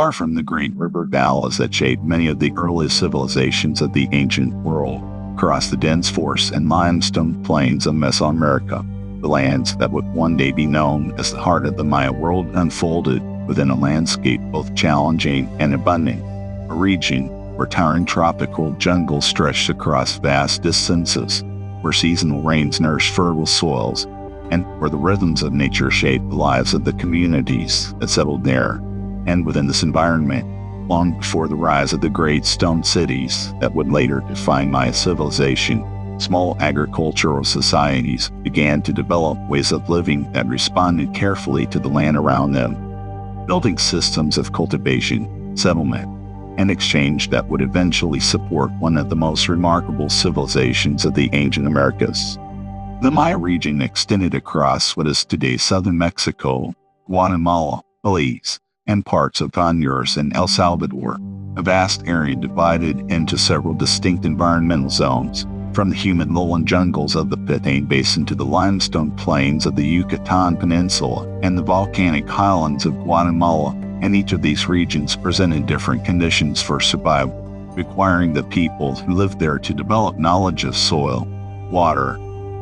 far from the great river valleys that shaped many of the earliest civilizations of the ancient world, across the dense forest and limestone plains of Mesoamerica, the lands that would one day be known as the heart of the Maya world unfolded within a landscape both challenging and abundant, a region where towering tropical jungles stretched across vast distances, where seasonal rains nourished fertile soils, and where the rhythms of nature shaped the lives of the communities that settled there. And within this environment, long before the rise of the great stone cities that would later define Maya civilization, small agricultural societies began to develop ways of living that responded carefully to the land around them, building systems of cultivation, settlement, and exchange that would eventually support one of the most remarkable civilizations of the ancient Americas. The Maya region extended across what is today southern Mexico, Guatemala, Belize, and parts of Honduras and El Salvador, a vast area divided into several distinct environmental zones, from the humid lowland jungles of the Petén Basin to the limestone plains of the Yucatan Peninsula and the volcanic highlands of Guatemala, and each of these regions presented different conditions for survival, requiring the people who lived there to develop knowledge of soil, water,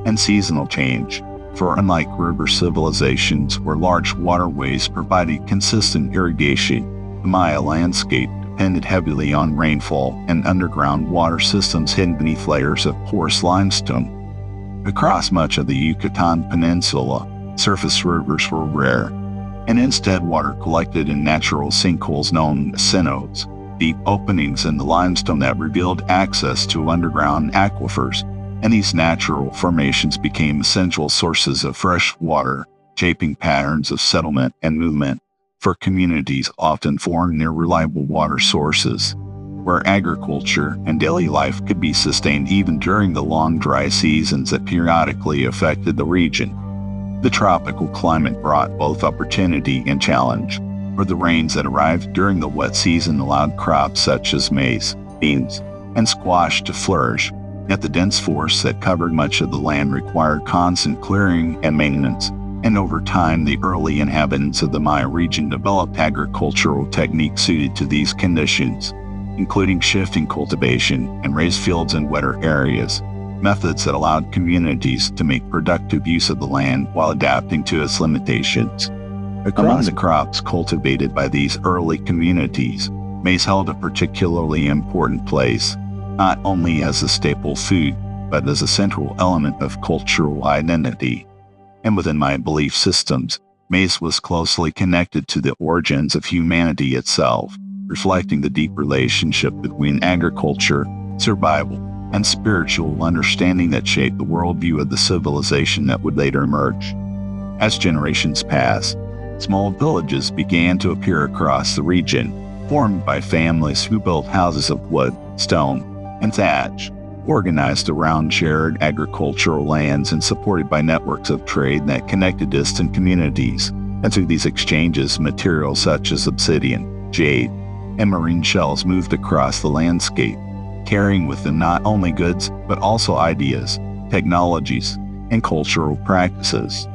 and seasonal change. For unlike river civilizations where large waterways provided consistent irrigation, the Maya landscape depended heavily on rainfall and underground water systems hidden beneath layers of porous limestone. Across much of the Yucatan Peninsula, surface rivers were rare, and instead water collected in natural sinkholes known as cenotes, deep openings in the limestone that revealed access to underground aquifers, and these natural formations became essential sources of fresh water, shaping patterns of settlement and movement for communities often formed near reliable water sources, where agriculture and daily life could be sustained even during the long dry seasons that periodically affected the region. The tropical climate brought both opportunity and challenge, for the rains that arrived during the wet season allowed crops such as maize, beans, and squash to flourish, yet the dense forests that covered much of the land required constant clearing and maintenance, and over time the early inhabitants of the Maya region developed agricultural techniques suited to these conditions, including shifting cultivation and raised fields in wetter areas, methods that allowed communities to make productive use of the land while adapting to its limitations. Among the crops cultivated by these early communities, maize held a particularly important place, not only as a staple food, but as a central element of cultural identity. And within my belief systems, maize was closely connected to the origins of humanity itself, reflecting the deep relationship between agriculture, survival, and spiritual understanding that shaped the worldview of the civilization that would later emerge. As generations passed, small villages began to appear across the region, formed by families who built houses of wood, stone, and thatch, organized around shared agricultural lands and supported by networks of trade that connected distant communities. And through these exchanges, materials such as obsidian, jade, and marine shells moved across the landscape, carrying with them not only goods, but also ideas, technologies, and cultural practices.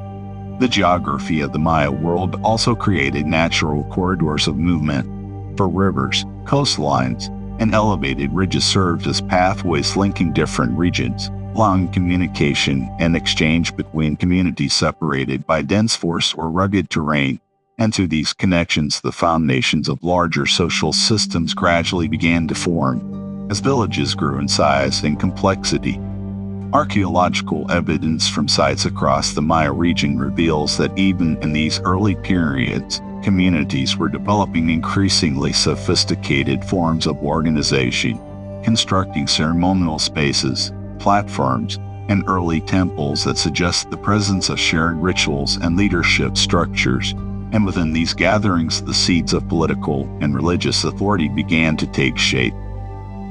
The geography of the Maya world also created natural corridors of movement, for rivers, coastlines, and elevated ridges served as pathways linking different regions, allowing communication and exchange between communities separated by dense forests or rugged terrain. And through these connections, the foundations of larger social systems gradually began to form, as villages grew in size and complexity. Archaeological evidence from sites across the Maya region reveals that even in these early periods, communities were developing increasingly sophisticated forms of organization, constructing ceremonial spaces, platforms, and early temples that suggest the presence of shared rituals and leadership structures. And within these gatherings, the seeds of political and religious authority began to take shape.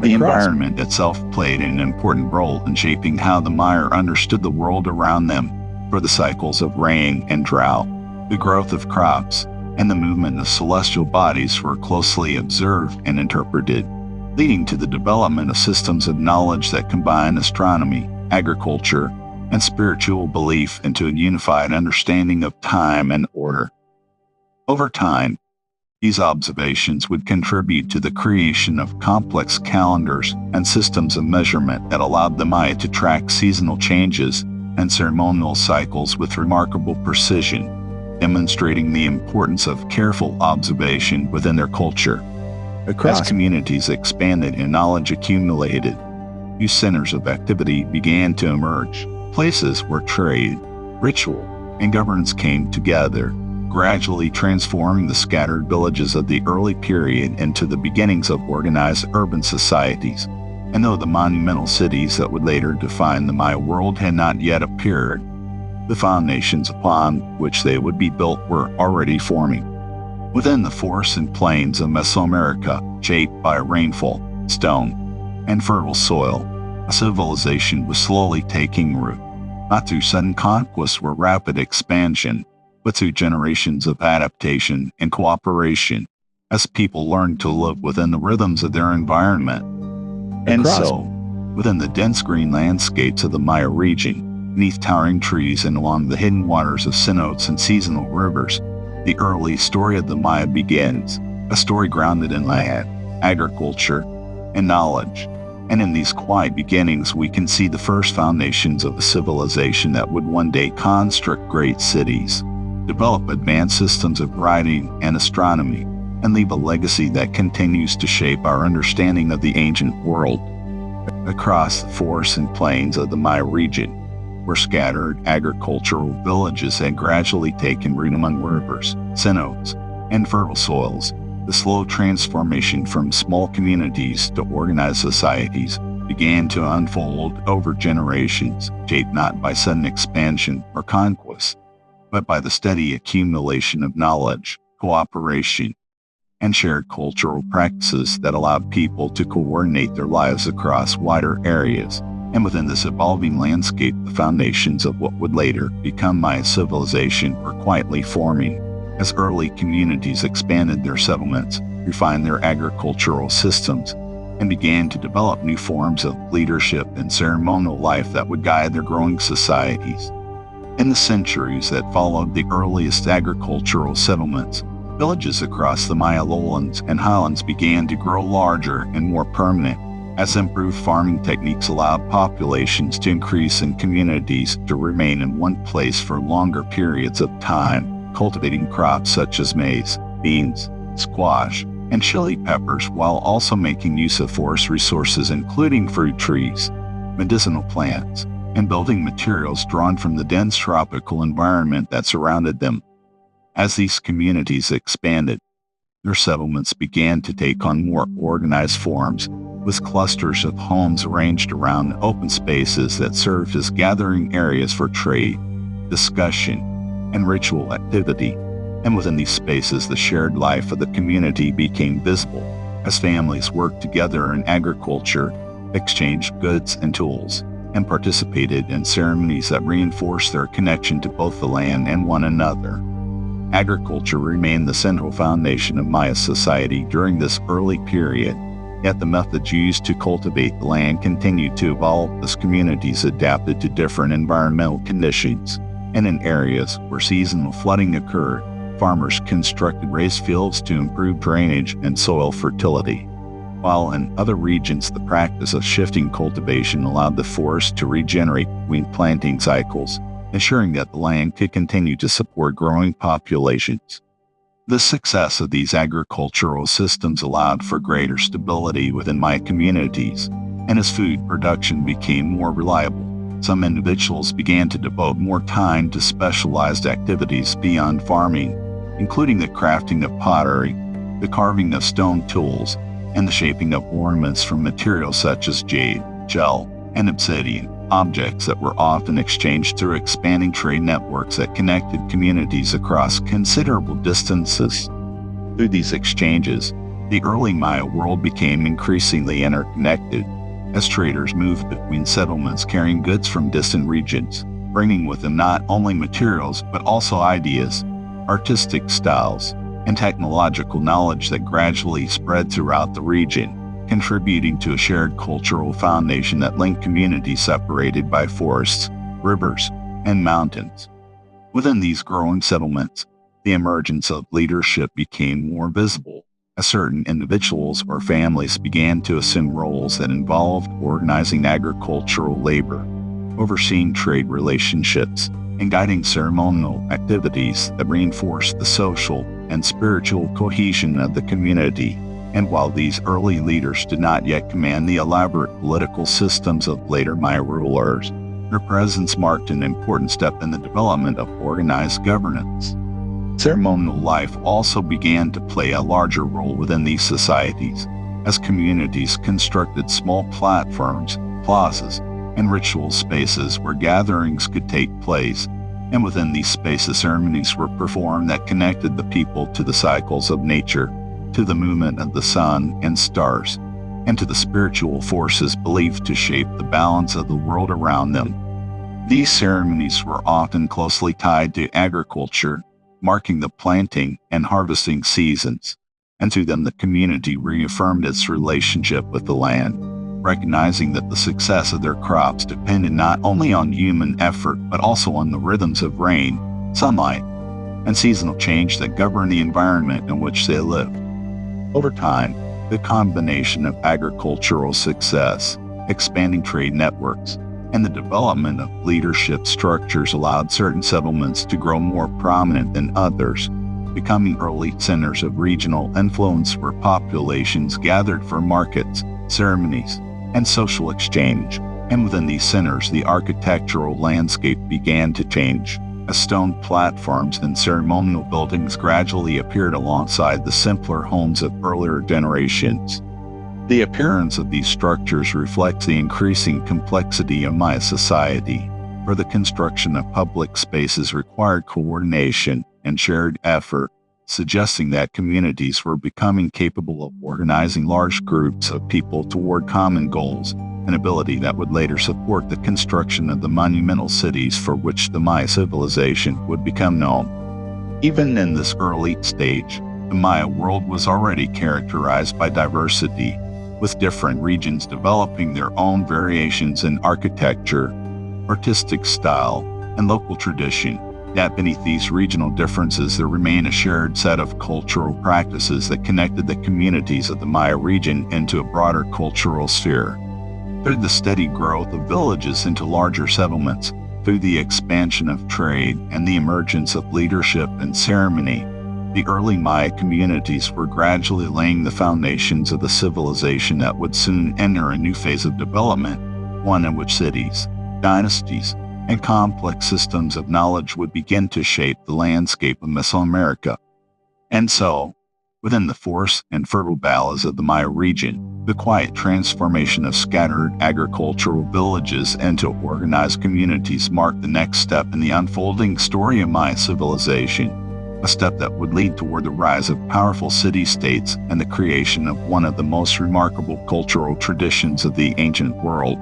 The environment itself played an important role in shaping how the Maya understood the world around them, for the cycles of rain and drought, the growth of crops, and the movement of celestial bodies were closely observed and interpreted, leading to the development of systems of knowledge that combine astronomy, agriculture, and spiritual belief into a unified understanding of time and order. Over time, These observations would contribute to the creation of complex calendars and systems of measurement that allowed the Maya to track seasonal changes and ceremonial cycles with remarkable precision, demonstrating the importance of careful observation within their culture. As communities expanded and knowledge accumulated, new centers of activity began to emerge, places where trade, ritual, and governance came together, gradually transforming the scattered villages of the early period into the beginnings of organized urban societies. And though the monumental cities that would later define the Maya world had not yet appeared, the foundations upon which they would be built were already forming. Within the forests and plains of Mesoamerica, shaped by rainfall, stone, and fertile soil, a civilization was slowly taking root, not through sudden conquest or rapid expansion, but through generations of adaptation and cooperation, as people learned to live within the rhythms of their environment. And so, within the dense green landscapes of the Maya region, beneath towering trees and along the hidden waters of cenotes and seasonal rivers, the early story of the Maya begins, a story grounded in land, agriculture, and knowledge. And in these quiet beginnings, we can see the first foundations of a civilization that would one day construct great cities, develop advanced systems of writing and astronomy, and leave a legacy that continues to shape our understanding of the ancient world. Across the forests and plains of the Maya region, where scattered agricultural villages had gradually taken root among rivers, cenotes, and fertile soils, the slow transformation from small communities to organized societies began to unfold over generations, shaped not by sudden expansion or conquest, but by the steady accumulation of knowledge, cooperation, and shared cultural practices that allowed people to coordinate their lives across wider areas. And within this evolving landscape, the foundations of what would later become Maya civilization were quietly forming, as early communities expanded their settlements, refined their agricultural systems, and began to develop new forms of leadership and ceremonial life that would guide their growing societies. In the centuries that followed the earliest agricultural settlements, villages across the Maya lowlands and highlands began to grow larger and more permanent, as improved farming techniques allowed populations to increase and communities to remain in one place for longer periods of time, cultivating crops such as maize, beans, squash, and chili peppers, while also making use of forest resources including fruit trees, medicinal plants, and building materials drawn from the dense tropical environment that surrounded them. As these communities expanded, their settlements began to take on more organized forms, with clusters of homes arranged around open spaces that served as gathering areas for trade, discussion, and ritual activity. And within these spaces, the shared life of the community became visible, as families worked together in agriculture, exchanged goods and tools, and participated in ceremonies that reinforced their connection to both the land and one another. Agriculture remained the central foundation of Maya society during this early period, yet the methods used to cultivate the land continued to evolve as communities adapted to different environmental conditions. And in areas where seasonal flooding occurred, farmers constructed raised fields to improve drainage and soil fertility, while in other regions the practice of shifting cultivation allowed the forest to regenerate between planting cycles, ensuring that the land could continue to support growing populations. The success of these agricultural systems allowed for greater stability within Maya communities, and as food production became more reliable, some individuals began to devote more time to specialized activities beyond farming, including the crafting of pottery, the carving of stone tools, and the shaping of ornaments from materials such as jade, gel, and obsidian, objects that were often exchanged through expanding trade networks that connected communities across considerable distances. Through these exchanges, the early Maya world became increasingly interconnected, as traders moved between settlements carrying goods from distant regions, bringing with them not only materials but also ideas, artistic styles, and technological knowledge that gradually spread throughout the region, contributing to a shared cultural foundation that linked communities separated by forests, rivers, and mountains. Within these growing settlements, the emergence of leadership became more visible, as certain individuals or families began to assume roles that involved organizing agricultural labor, overseeing trade relationships, and guiding ceremonial activities that reinforced the social and spiritual cohesion of the community. And while these early leaders did not yet command the elaborate political systems of later Maya rulers, their presence marked an important step in the development of organized governance. Ceremonial life also began to play a larger role within these societies, as communities constructed small platforms, plazas, and ritual spaces where gatherings could take place, and within these spaces ceremonies were performed that connected the people to the cycles of nature, to the movement of the sun and stars, and to the spiritual forces believed to shape the balance of the world around them. These ceremonies were often closely tied to agriculture, marking the planting and harvesting seasons, and to them the community reaffirmed its relationship with the land, recognizing that the success of their crops depended not only on human effort but also on the rhythms of rain, sunlight, and seasonal change that govern the environment in which they lived. Over time, the combination of agricultural success, expanding trade networks, and the development of leadership structures allowed certain settlements to grow more prominent than others, becoming early centers of regional influence where populations gathered for markets, ceremonies, and social exchange. And within these centers, the architectural landscape began to change, as stone platforms and ceremonial buildings gradually appeared alongside the simpler homes of earlier generations. The appearance of these structures reflects the increasing complexity of Maya society, where the construction of public spaces required coordination and shared effort, suggesting that communities were becoming capable of organizing large groups of people toward common goals, an ability that would later support the construction of the monumental cities for which the Maya civilization would become known. Even in this early stage, the Maya world was already characterized by diversity, with different regions developing their own variations in architecture, artistic style, and local tradition. Yet beneath these regional differences there remained a shared set of cultural practices that connected the communities of the Maya region into a broader cultural sphere. Through the steady growth of villages into larger settlements, through the expansion of trade and the emergence of leadership and ceremony, the early Maya communities were gradually laying the foundations of the civilization that would soon enter a new phase of development, one in which cities, dynasties, and complex systems of knowledge would begin to shape the landscape of Mesoamerica. And so, within the forests and fertile valleys of the Maya region, the quiet transformation of scattered agricultural villages into organized communities marked the next step in the unfolding story of Maya civilization, a step that would lead toward the rise of powerful city-states and the creation of one of the most remarkable cultural traditions of the ancient world.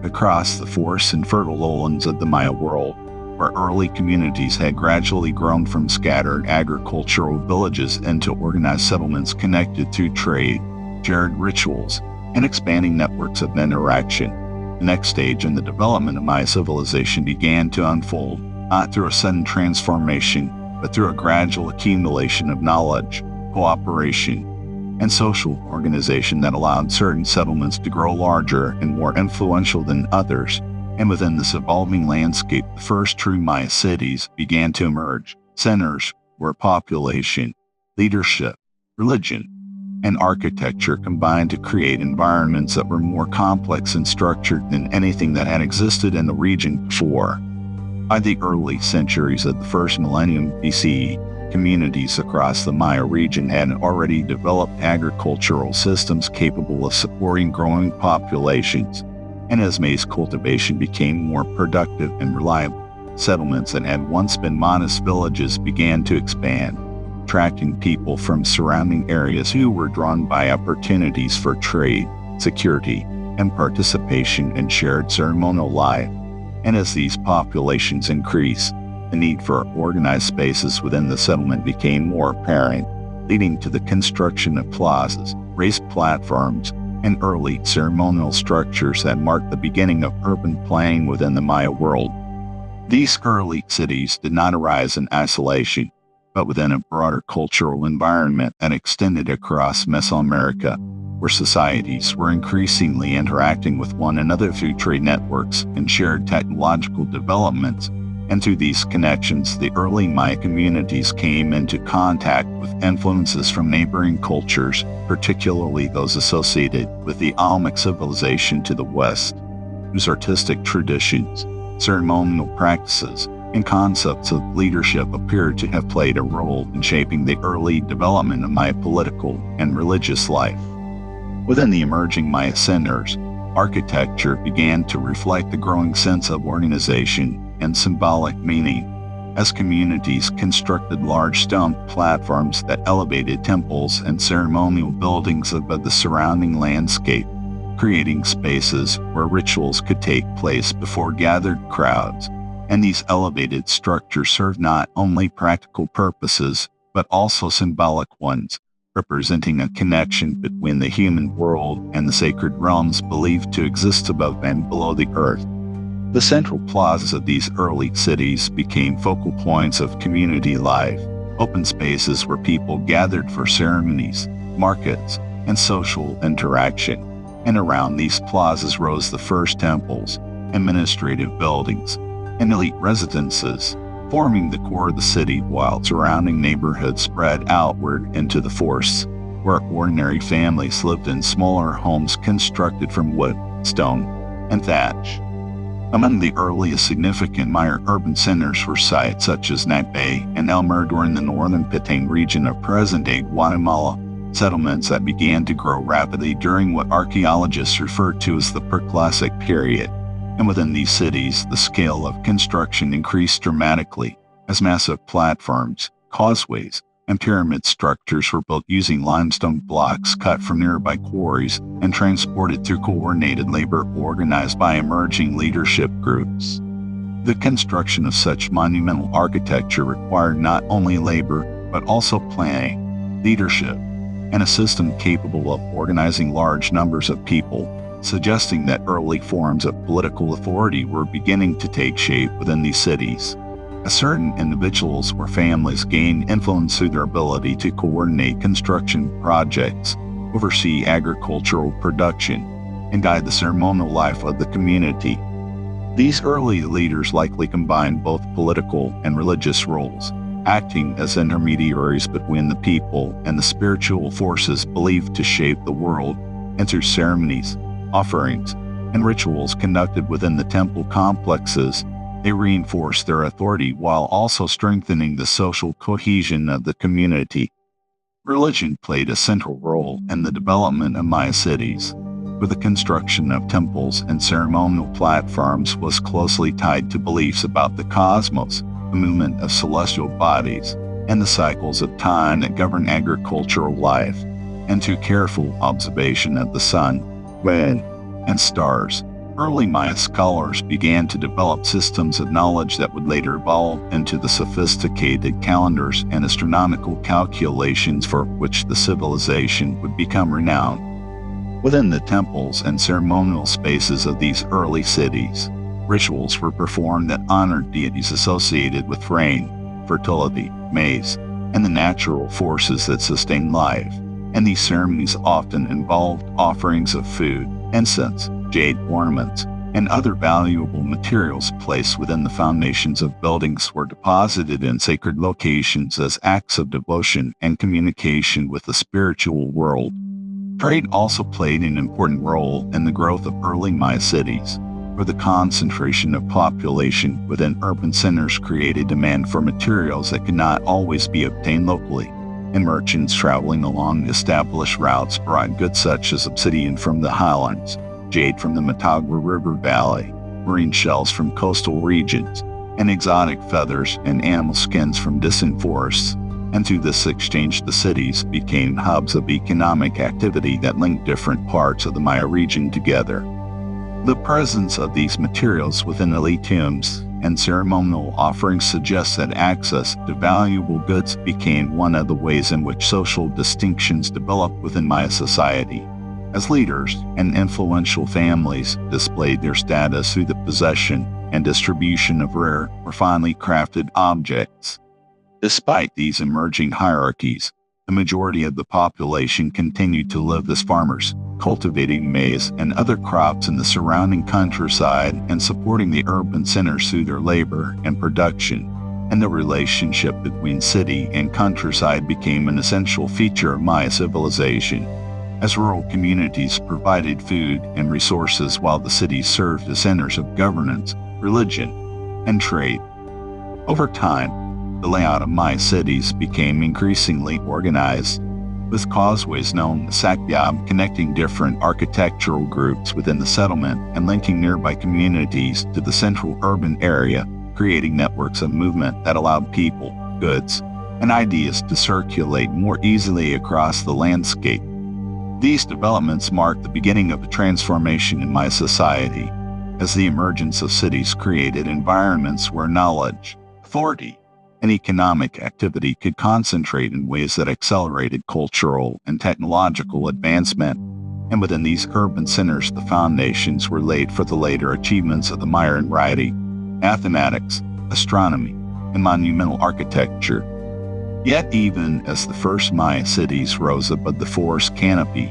Across the forests and fertile lowlands of the Maya world, where early communities had gradually grown from scattered agricultural villages into organized settlements connected through trade, shared rituals, and expanding networks of interaction, the next stage in the development of Maya civilization began to unfold, not through a sudden transformation, but through a gradual accumulation of knowledge, cooperation, and social organization that allowed certain settlements to grow larger and more influential than others. And within this evolving landscape, the first true Maya cities began to emerge, centers where population, leadership, religion, and architecture combined to create environments that were more complex and structured than anything that had existed in the region before. By the early centuries of the first millennium BCE, communities across the Maya region had already developed agricultural systems capable of supporting growing populations, and as maize cultivation became more productive and reliable, settlements that had once been modest villages began to expand, attracting people from surrounding areas who were drawn by opportunities for trade, security, and participation in shared ceremonial life. And as these populations increased, the need for organized spaces within the settlement became more apparent, leading to the construction of plazas, raised platforms, and early ceremonial structures that marked the beginning of urban planning within the Maya world. These early cities did not arise in isolation, but within a broader cultural environment that extended across Mesoamerica, where societies were increasingly interacting with one another through trade networks and shared technological developments. And through these connections, the early Maya communities came into contact with influences from neighboring cultures, particularly those associated with the Olmec civilization to the west, whose artistic traditions, ceremonial practices, and concepts of leadership appear to have played a role in shaping the early development of Maya political and religious life. Within the emerging Maya centers, architecture began to reflect the growing sense of organization and symbolic meaning, as communities constructed large stone platforms that elevated temples and ceremonial buildings above the surrounding landscape, creating spaces where rituals could take place before gathered crowds. And these elevated structures served not only practical purposes, but also symbolic ones, representing a connection between the human world and the sacred realms believed to exist above and below the earth. The central plazas of these early cities became focal points of community life, open spaces where people gathered for ceremonies, markets, and social interaction. And around these plazas rose the first temples, administrative buildings, and elite residences, forming the core of the city, while surrounding neighborhoods spread outward into the forests, where ordinary families lived in smaller homes constructed from wood, stone, and thatch. Among the earliest significant Maya urban centers were sites such as Nape and El Mirador in the northern Petén region of present-day Guatemala, settlements that began to grow rapidly during what archaeologists refer to as the Preclassic period. And within these cities, the scale of construction increased dramatically as massive platforms, causeways, and pyramid structures were built using limestone blocks cut from nearby quarries and transported through coordinated labor organized by emerging leadership groups. The construction of such monumental architecture required not only labor, but also planning, leadership, and a system capable of organizing large numbers of people, suggesting that early forms of political authority were beginning to take shape within these cities. As certain individuals or families gained influence through their ability to coordinate construction projects, oversee agricultural production, and guide the ceremonial life of the community. These early leaders likely combined both political and religious roles, acting as intermediaries between the people and the spiritual forces believed to shape the world, and through ceremonies, offerings, and rituals conducted within the temple complexes, they reinforced their authority while also strengthening the social cohesion of the community. Religion played a central role in the development of Maya cities, where the construction of temples and ceremonial platforms was closely tied to beliefs about the cosmos, the movement of celestial bodies, and the cycles of time that govern agricultural life, and through careful observation of the sun, wind, and stars. Early Maya scholars began to develop systems of knowledge that would later evolve into the sophisticated calendars and astronomical calculations for which the civilization would become renowned. Within the temples and ceremonial spaces of these early cities, rituals were performed that honored deities associated with rain, fertility, maize, and the natural forces that sustain life. And these ceremonies often involved offerings of food, incense, jade ornaments, and other valuable materials placed within the foundations of buildings were deposited in sacred locations as acts of devotion and communication with the spiritual world. Trade also played an important role in the growth of early Maya cities, where the concentration of population within urban centers created demand for materials that could not always be obtained locally. And merchants traveling along established routes brought goods such as obsidian from the highlands, jade from the Motagua River Valley, marine shells from coastal regions, and exotic feathers and animal skins from distant forests. And through this exchange, the cities became hubs of economic activity that linked different parts of the Maya region together. The presence of these materials within elite tombs and ceremonial offerings suggests that access to valuable goods became one of the ways in which social distinctions developed within Maya society, as leaders and influential families displayed their status through the possession and distribution of rare or finely crafted objects. Despite these emerging hierarchies, the majority of the population continued to live as farmers, cultivating maize and other crops in the surrounding countryside and supporting the urban centers through their labor and production. And the relationship between city and countryside became an essential feature of Maya civilization, as rural communities provided food and resources while the cities served as centers of governance, religion, and trade. Over time, the layout of Maya cities became increasingly organized, with causeways known as sakyab connecting different architectural groups within the settlement and linking nearby communities to the central urban area, creating networks of movement that allowed people, goods, and ideas to circulate more easily across the landscape. These developments marked the beginning of a transformation in Maya society, as the emergence of cities created environments where knowledge, authority, and economic activity could concentrate in ways that accelerated cultural and technological advancement. And within these urban centers, the foundations were laid for the later achievements of the Maya in writing, mathematics, astronomy, and monumental architecture. Yet even as the first Maya cities rose above the forest canopy,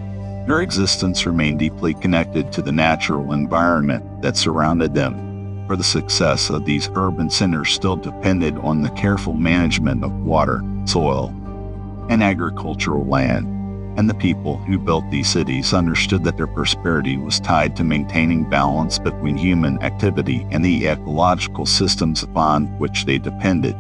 their existence remained deeply connected to the natural environment that surrounded them, for the success of these urban centers still depended on the careful management of water, soil, and agricultural land. And the people who built these cities understood that their prosperity was tied to maintaining balance between human activity and the ecological systems upon which they depended.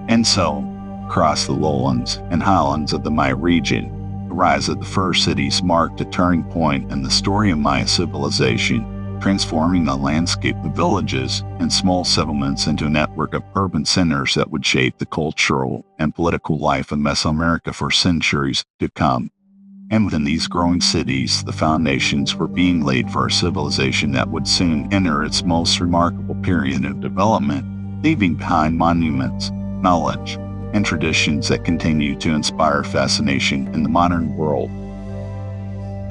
And so, across the lowlands and highlands of the Maya region, the rise of the first cities marked a turning point in the story of Maya civilization, transforming the landscape of villages and small settlements into a network of urban centers that would shape the cultural and political life of Mesoamerica for centuries to come. And within these growing cities, the foundations were being laid for a civilization that would soon enter its most remarkable period of development, leaving behind monuments, knowledge, and traditions that continue to inspire fascination in the modern world.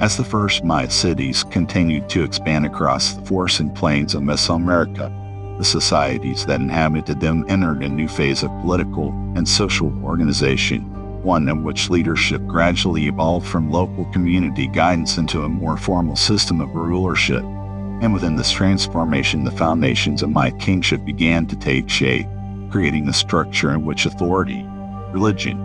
As the first Maya cities continued to expand across the forests and plains of Mesoamerica, the societies that inhabited them entered a new phase of political and social organization, one in which leadership gradually evolved from local community guidance into a more formal system of rulership. And within this transformation, the foundations of Maya kingship began to take shape, creating a structure in which authority, religion,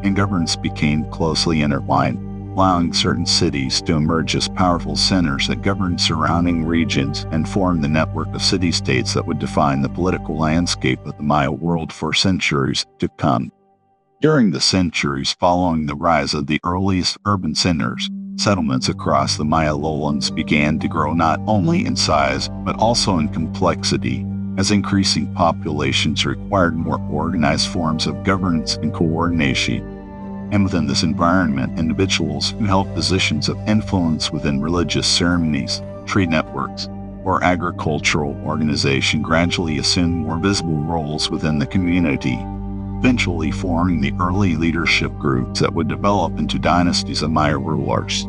and governance became closely intertwined, allowing certain cities to emerge as powerful centers that governed surrounding regions and formed the network of city-states that would define the political landscape of the Maya world for centuries to come. During the centuries following the rise of the earliest urban centers, settlements across the Maya lowlands began to grow not only in size but also in complexity, as increasing populations required more organized forms of governance and coordination. And within this environment, individuals who held positions of influence within religious ceremonies, trade networks, or agricultural organization gradually assumed more visible roles within the community, eventually forming the early leadership groups that would develop into dynasties of Maya rulers.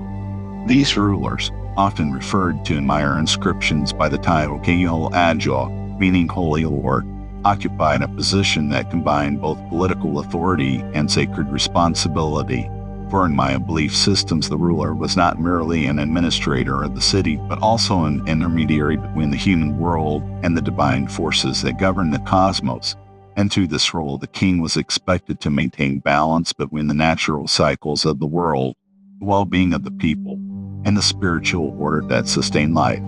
These rulers, often referred to in Maya inscriptions by the title Kayol Adjo, meaning Holy Lord, occupied a position that combined both political authority and sacred responsibility. For in Maya belief systems, the ruler was not merely an administrator of the city, but also an intermediary between the human world and the divine forces that govern the cosmos. And through this role, the king was expected to maintain balance between the natural cycles of the world, the well-being of the people, and the spiritual order that sustained life.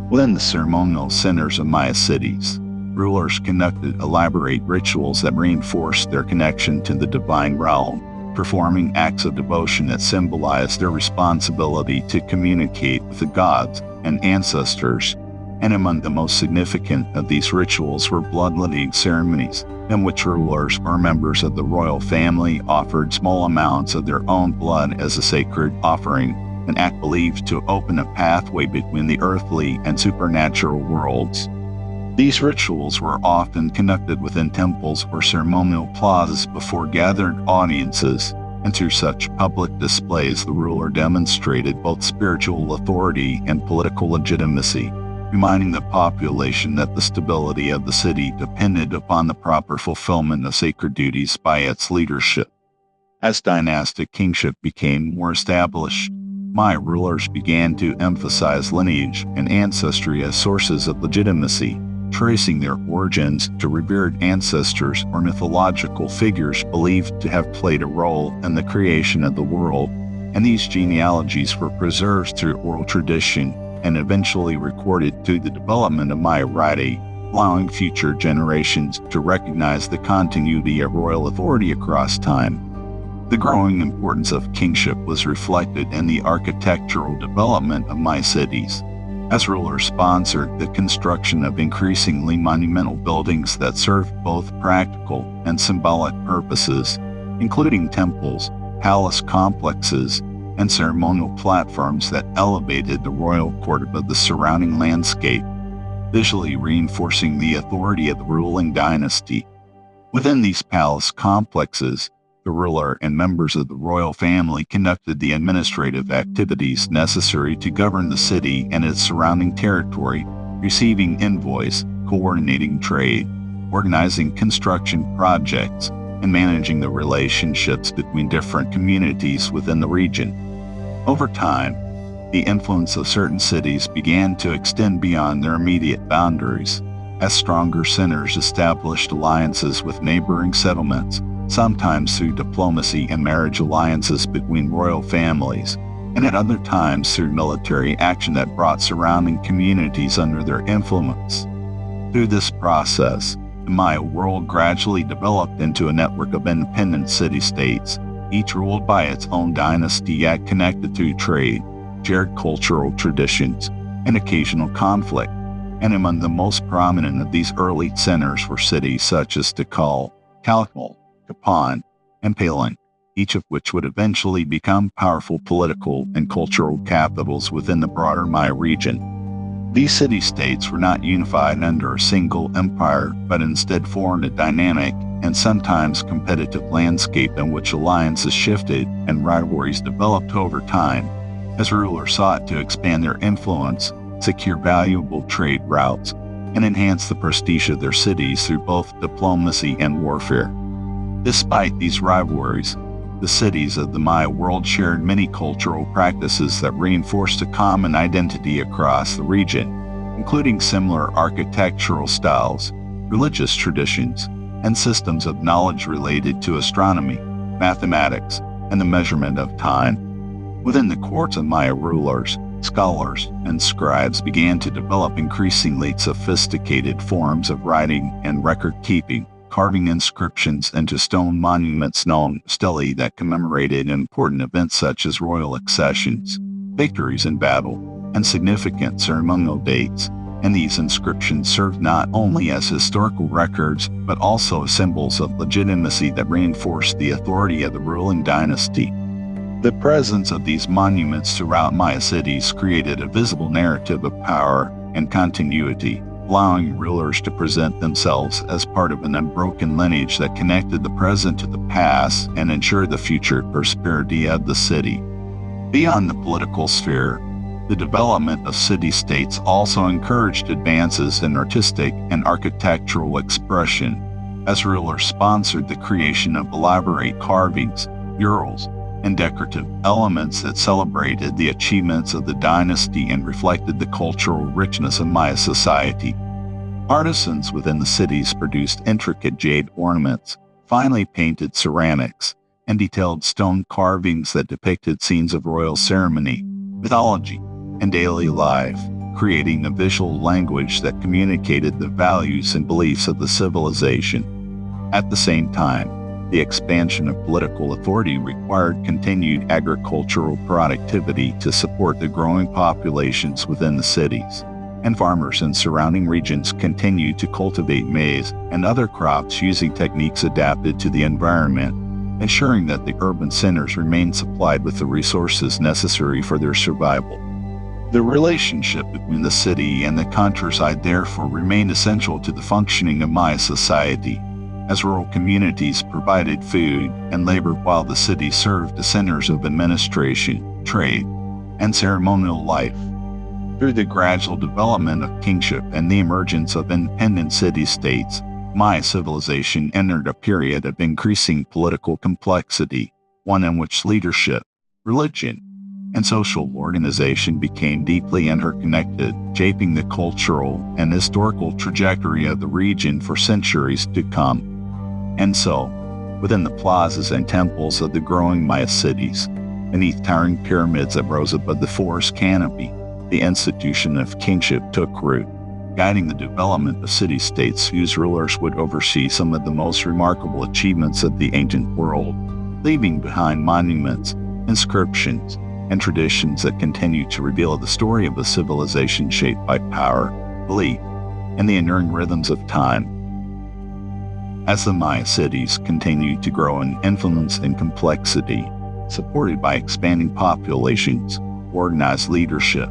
Within the ceremonial centers of Maya cities, rulers conducted elaborate rituals that reinforced their connection to the divine realm, performing acts of devotion that symbolized their responsibility to communicate with the gods and ancestors. And among the most significant of these rituals were bloodletting ceremonies, in which rulers or members of the royal family offered small amounts of their own blood as a sacred offering, an act believed to open a pathway between the earthly and supernatural worlds. These rituals were often conducted within temples or ceremonial plazas before gathered audiences, and through such public displays the ruler demonstrated both spiritual authority and political legitimacy. reminding the population that the stability of the city depended upon the proper fulfillment of sacred duties by its leadership. As dynastic kingship became more established, Maya rulers began to emphasize lineage and ancestry as sources of legitimacy, tracing their origins to revered ancestors or mythological figures believed to have played a role in the creation of the world, and these genealogies were preserved through oral tradition and eventually recorded through the development of Maya writing, allowing future generations to recognize the continuity of royal authority across time. The growing importance of kingship was reflected in the architectural development of Maya cities, as rulers sponsored the construction of increasingly monumental buildings that served both practical and symbolic purposes, including temples, palace complexes, and ceremonial platforms that elevated the royal court above the surrounding landscape, visually reinforcing the authority of the ruling dynasty. Within these palace complexes, the ruler and members of the royal family conducted the administrative activities necessary to govern the city and its surrounding territory, receiving envoys, coordinating trade, organizing construction projects, and managing the relationships between different communities within the region. Over time, the influence of certain cities began to extend beyond their immediate boundaries, as stronger centers established alliances with neighboring settlements, sometimes through diplomacy and marriage alliances between royal families, and at other times through military action that brought surrounding communities under their influence. Through this process, the Maya world gradually developed into a network of independent city-states, each ruled by its own dynasty yet connected through trade, shared cultural traditions, and occasional conflict. And among the most prominent of these early centers were cities such as Tikal, Calakmul, Kapan, and Palin, each of which would eventually become powerful political and cultural capitals within the broader Maya region. These city-states were not unified under a single empire, but instead formed a dynamic and sometimes competitive landscape in which alliances shifted and rivalries developed over time, as rulers sought to expand their influence, secure valuable trade routes, and enhance the prestige of their cities through both diplomacy and warfare. Despite these rivalries, the cities of the Maya world shared many cultural practices that reinforced a common identity across the region, including similar architectural styles, religious traditions, and systems of knowledge related to astronomy, mathematics, and the measurement of time. Within the courts of Maya rulers, scholars and scribes began to develop increasingly sophisticated forms of writing and record-keeping, carving inscriptions into stone monuments known stelae that commemorated important events such as royal accessions, victories in battle, and significant ceremonial dates. And these inscriptions served not only as historical records, but also as symbols of legitimacy that reinforced the authority of the ruling dynasty. The presence of these monuments throughout Maya cities created a visible narrative of power and continuity, allowing rulers to present themselves as part of an unbroken lineage that connected the present to the past and ensured the future prosperity of the city. Beyond the political sphere, the development of city-states also encouraged advances in artistic and architectural expression, as rulers sponsored the creation of elaborate carvings, murals, and decorative elements that celebrated the achievements of the dynasty and reflected the cultural richness of Maya society. Artisans within the cities produced intricate jade ornaments, finely painted ceramics, and detailed stone carvings that depicted scenes of royal ceremony, mythology, and daily life, creating a visual language that communicated the values and beliefs of the civilization. At the same time, the expansion of political authority required continued agricultural productivity to support the growing populations within the cities, and farmers in surrounding regions continued to cultivate maize and other crops using techniques adapted to the environment, ensuring that the urban centers remained supplied with the resources necessary for their survival. The relationship between the city and the countryside therefore remained essential to the functioning of Maya society, as rural communities provided food and labor while the city served as centers of administration, trade, and ceremonial life. Through the gradual development of kingship and the emergence of independent city-states, Maya civilization entered a period of increasing political complexity, one in which leadership, religion, and social organization became deeply interconnected, shaping the cultural and historical trajectory of the region for centuries to come. And so, within the plazas and temples of the growing Maya cities, beneath towering pyramids that rose above the forest canopy, the institution of kingship took root, guiding the development of city-states whose rulers would oversee some of the most remarkable achievements of the ancient world, leaving behind monuments, inscriptions, and traditions that continue to reveal the story of a civilization shaped by power, belief, and the enduring rhythms of time. As the Maya cities continued to grow in influence and complexity, supported by expanding populations, organized leadership,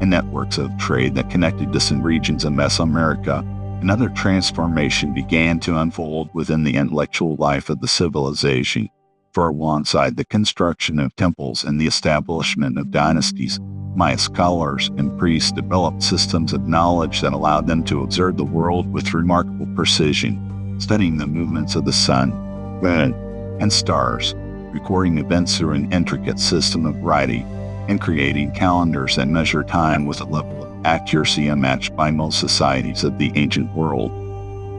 and networks of trade that connected distant regions of Mesoamerica, another transformation began to unfold within the intellectual life of the civilization. For alongside the construction of temples and the establishment of dynasties, Maya scholars and priests developed systems of knowledge that allowed them to observe the world with remarkable precision, studying the movements of the sun, moon, and stars, recording events through an intricate system of writing, and creating calendars that measure time with a level of accuracy unmatched by most societies of the ancient world.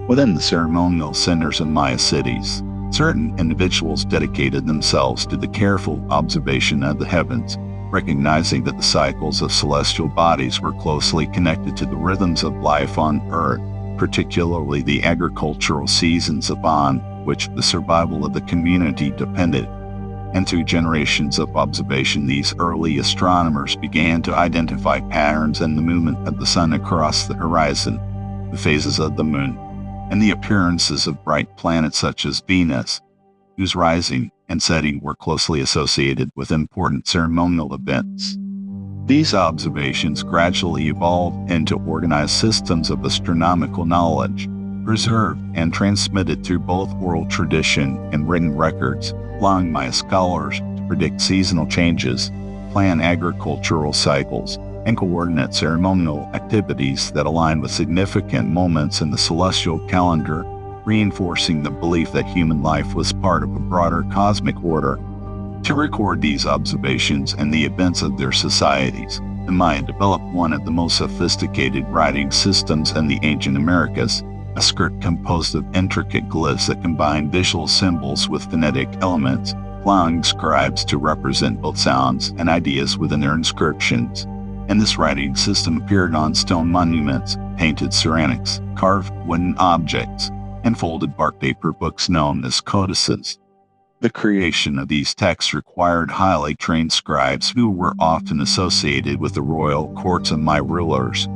Within the ceremonial centers of Maya cities, certain individuals dedicated themselves to the careful observation of the heavens, recognizing that the cycles of celestial bodies were closely connected to the rhythms of life on Earth, particularly the agricultural seasons upon which the survival of the community depended. And through generations of observation, these early astronomers began to identify patterns in the movement of the sun across the horizon, the phases of the moon, and the appearances of bright planets such as Venus, whose rising and setting were closely associated with important ceremonial events. These observations gradually evolved into organized systems of astronomical knowledge, preserved and transmitted through both oral tradition and written records, allowing Maya scholars to predict seasonal changes, plan agricultural cycles, and coordinate ceremonial activities that align with significant moments in the celestial calendar, reinforcing the belief that human life was part of a broader cosmic order. To record these observations and the events of their societies, the Maya developed one of the most sophisticated writing systems in the ancient Americas, a script composed of intricate glyphs that combine visual symbols with phonetic elements, allowing scribes to represent both sounds and ideas within their inscriptions. And this writing system appeared on stone monuments, painted ceramics, carved wooden objects, and folded bark paper books known as codices. The creation of these texts required highly trained scribes who were often associated with the royal courts of Maya rulers,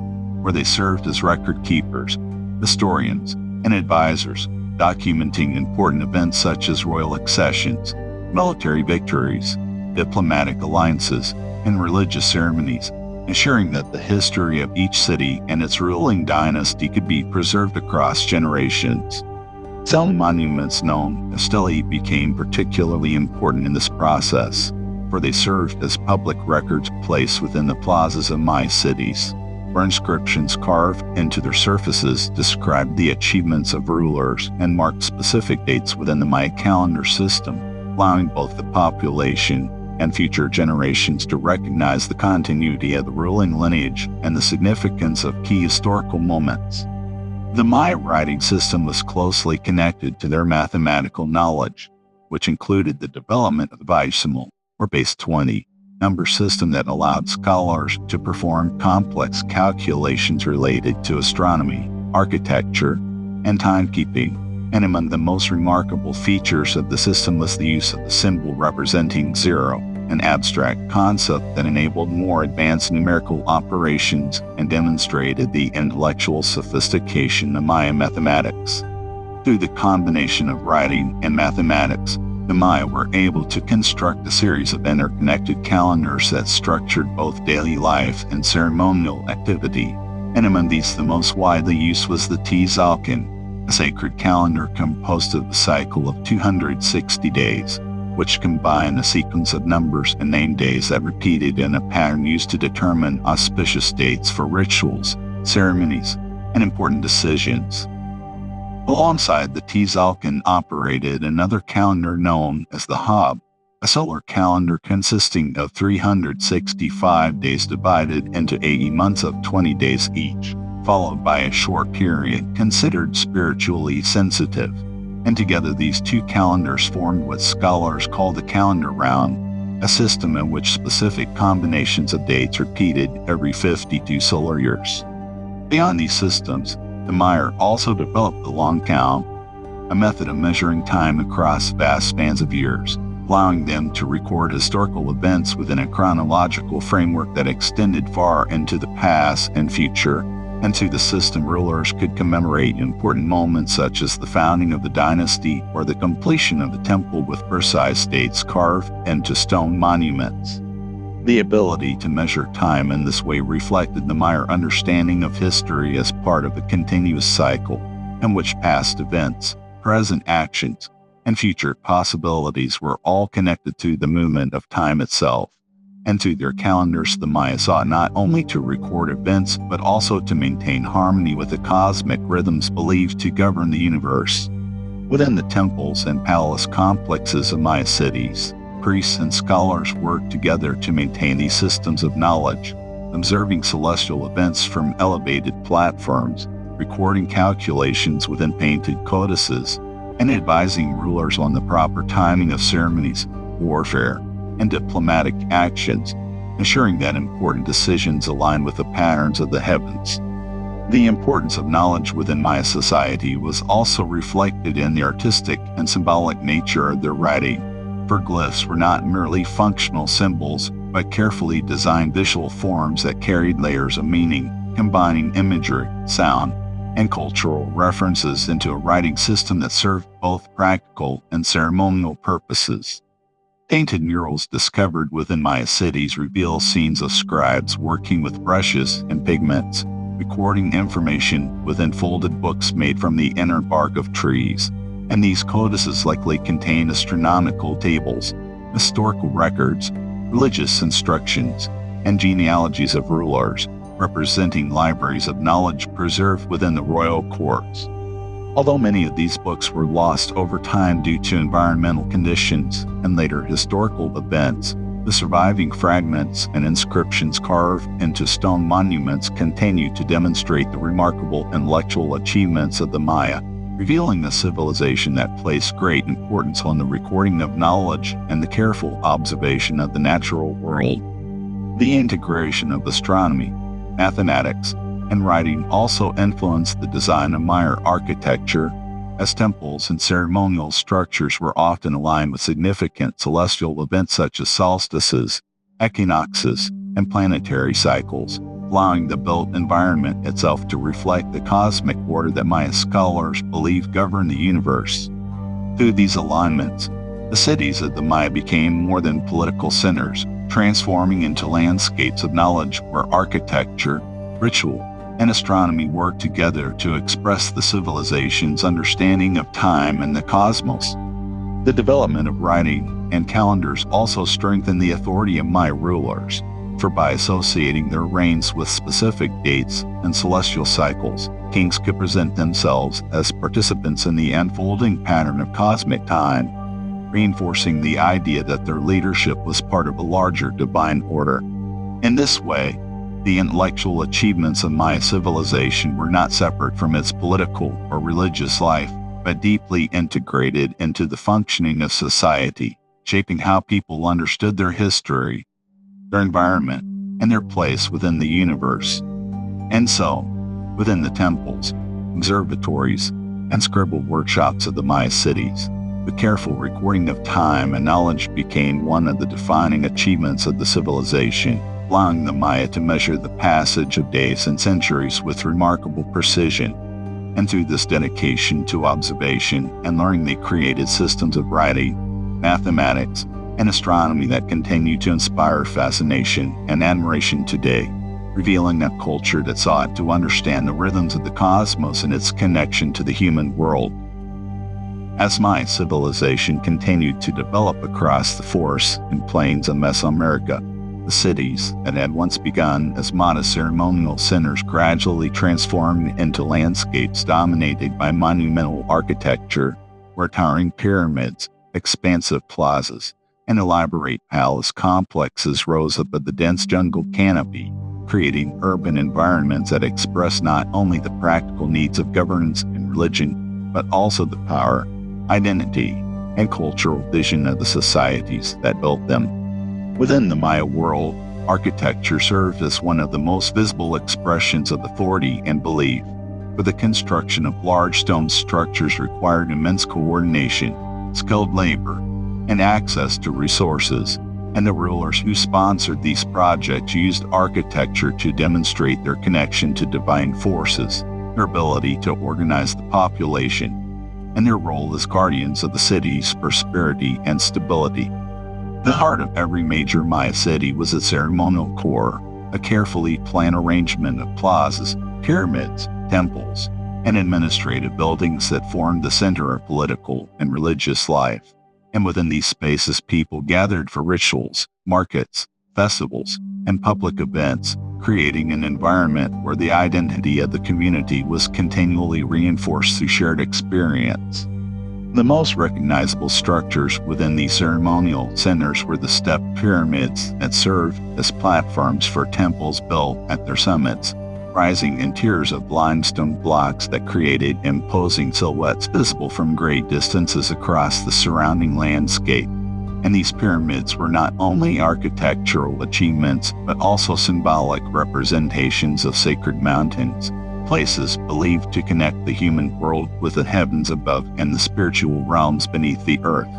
where they served as record keepers, historians, and advisors, documenting important events such as royal accessions, military victories, diplomatic alliances, and religious ceremonies, ensuring that the history of each city and its ruling dynasty could be preserved across generations. Stone monuments known as stelae became particularly important in this process, for they served as public records placed within the plazas of Maya cities, where inscriptions carved into their surfaces described the achievements of rulers and marked specific dates within the Maya calendar system, allowing both the population and future generations to recognize the continuity of the ruling lineage and the significance of key historical moments. The Maya writing system was closely connected to their mathematical knowledge, which included the development of the decimal, or base 20, number system that allowed scholars to perform complex calculations related to astronomy, architecture, and timekeeping. And among the most remarkable features of the system was the use of the symbol representing zero, an abstract concept that enabled more advanced numerical operations and demonstrated the intellectual sophistication of Maya mathematics. Through the combination of writing and mathematics, the Maya were able to construct a series of interconnected calendars that structured both daily life and ceremonial activity. And among these, the most widely used was the Tzolk'in, a sacred calendar composed of a cycle of 260 days, which combine a sequence of numbers and name days that repeated in a pattern used to determine auspicious dates for rituals, ceremonies, and important decisions. Alongside the Tzolk'in operated another calendar known as the Hab, a solar calendar consisting of 365 days divided into 80 months of 20 days each, followed by a short period considered spiritually sensitive. And together these two calendars formed what scholars call the calendar round, a system in which specific combinations of dates repeated every 52 solar years. Beyond these systems, the Maya also developed the long count, a method of measuring time across vast spans of years, allowing them to record historical events within a chronological framework that extended far into the past and future. And through the system, rulers could commemorate important moments such as the founding of the dynasty or the completion of the temple with precise dates carved into stone monuments. The ability to measure time in this way reflected the Maya understanding of history as part of a continuous cycle in which past events, present actions, and future possibilities were all connected to the movement of time itself. And through their calendars, the Maya sought not only to record events, but also to maintain harmony with the cosmic rhythms believed to govern the universe. Within the temples and palace complexes of Maya cities, priests and scholars worked together to maintain these systems of knowledge, observing celestial events from elevated platforms, recording calculations within painted codices, and advising rulers on the proper timing of ceremonies, warfare, and diplomatic actions, ensuring that important decisions align with the patterns of the heavens. The importance of knowledge within Maya society was also reflected in the artistic and symbolic nature of their writing, for glyphs were not merely functional symbols, but carefully designed visual forms that carried layers of meaning, combining imagery, sound, and cultural references into a writing system that served both practical and ceremonial purposes. Painted murals discovered within Maya cities reveal scenes of scribes working with brushes and pigments, recording information within folded books made from the inner bark of trees. And these codices likely contain astronomical tables, historical records, religious instructions, and genealogies of rulers, representing libraries of knowledge preserved within the royal courts. Although many of these books were lost over time due to environmental conditions and later historical events, the surviving fragments and inscriptions carved into stone monuments continue to demonstrate the remarkable intellectual achievements of the Maya, revealing a civilization that placed great importance on the recording of knowledge and the careful observation of the natural world. The integration of astronomy, mathematics, and writing also influenced the design of Maya architecture, as temples and ceremonial structures were often aligned with significant celestial events such as solstices, equinoxes, and planetary cycles, allowing the built environment itself to reflect the cosmic order that Maya scholars believe governed the universe. Through these alignments, the cities of the Maya became more than political centers, transforming into landscapes of knowledge where architecture, ritual, and astronomy worked together to express the civilization's understanding of time and the cosmos. The development of writing and calendars also strengthened the authority of Maya rulers, for by associating their reigns with specific dates and celestial cycles, kings could present themselves as participants in the unfolding pattern of cosmic time, reinforcing the idea that their leadership was part of a larger divine order. In this way, the intellectual achievements of Maya civilization were not separate from its political or religious life, but deeply integrated into the functioning of society, shaping how people understood their history, their environment, and their place within the universe. And so, within the temples, observatories, and scribal workshops of the Maya cities, the careful recording of time and knowledge became one of the defining achievements of the civilization, allowing the Maya to measure the passage of days and centuries with remarkable precision. And through this dedication to observation and learning, they created systems of writing, mathematics, and astronomy that continue to inspire fascination and admiration today, revealing a culture that sought to understand the rhythms of the cosmos and its connection to the human world. As Maya civilization continued to develop across the forests and plains of Mesoamerica, the cities that had once begun as modest ceremonial centers gradually transformed into landscapes dominated by monumental architecture, where towering pyramids, expansive plazas, and elaborate palace complexes rose above the dense jungle canopy, creating urban environments that express not only the practical needs of governance and religion, but also the power, identity, and cultural vision of the societies that built them. Within the Maya world, architecture served as one of the most visible expressions of authority and belief, for the construction of large stone structures required immense coordination, skilled labor, and access to resources, and the rulers who sponsored these projects used architecture to demonstrate their connection to divine forces, their ability to organize the population, and their role as guardians of the city's prosperity and stability. The heart of every major Maya city was a ceremonial core, a carefully planned arrangement of plazas, pyramids, temples, and administrative buildings that formed the center of political and religious life. And within these spaces, people gathered for rituals, markets, festivals, and public events, creating an environment where the identity of the community was continually reinforced through shared experience. The most recognizable structures within these ceremonial centers were the stepped pyramids that served as platforms for temples built at their summits, rising in tiers of limestone blocks that created imposing silhouettes visible from great distances across the surrounding landscape. And these pyramids were not only architectural achievements, but also symbolic representations of sacred mountains, places believed to connect the human world with the heavens above and the spiritual realms beneath the earth.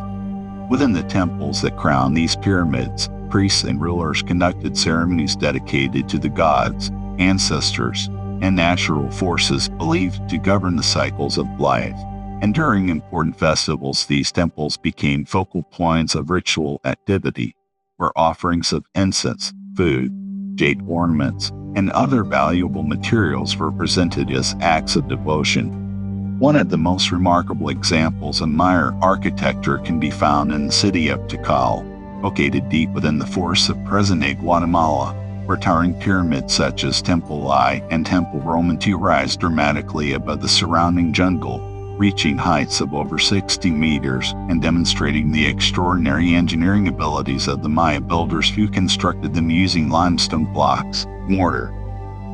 Within the temples that crown these pyramids, priests and rulers conducted ceremonies dedicated to the gods, ancestors, and natural forces believed to govern the cycles of life. And during important festivals, these temples became focal points of ritual activity, where offerings of incense, food, jade ornaments, and other valuable materials were presented as acts of devotion. One of the most remarkable examples of Maya architecture can be found in the city of Tikal, located deep within the forests of present-day Guatemala, where towering pyramids such as Temple I and Temple Roman II rise dramatically above the surrounding jungle, reaching heights of over 60 meters and demonstrating the extraordinary engineering abilities of the Maya builders who constructed them using limestone blocks, mortar,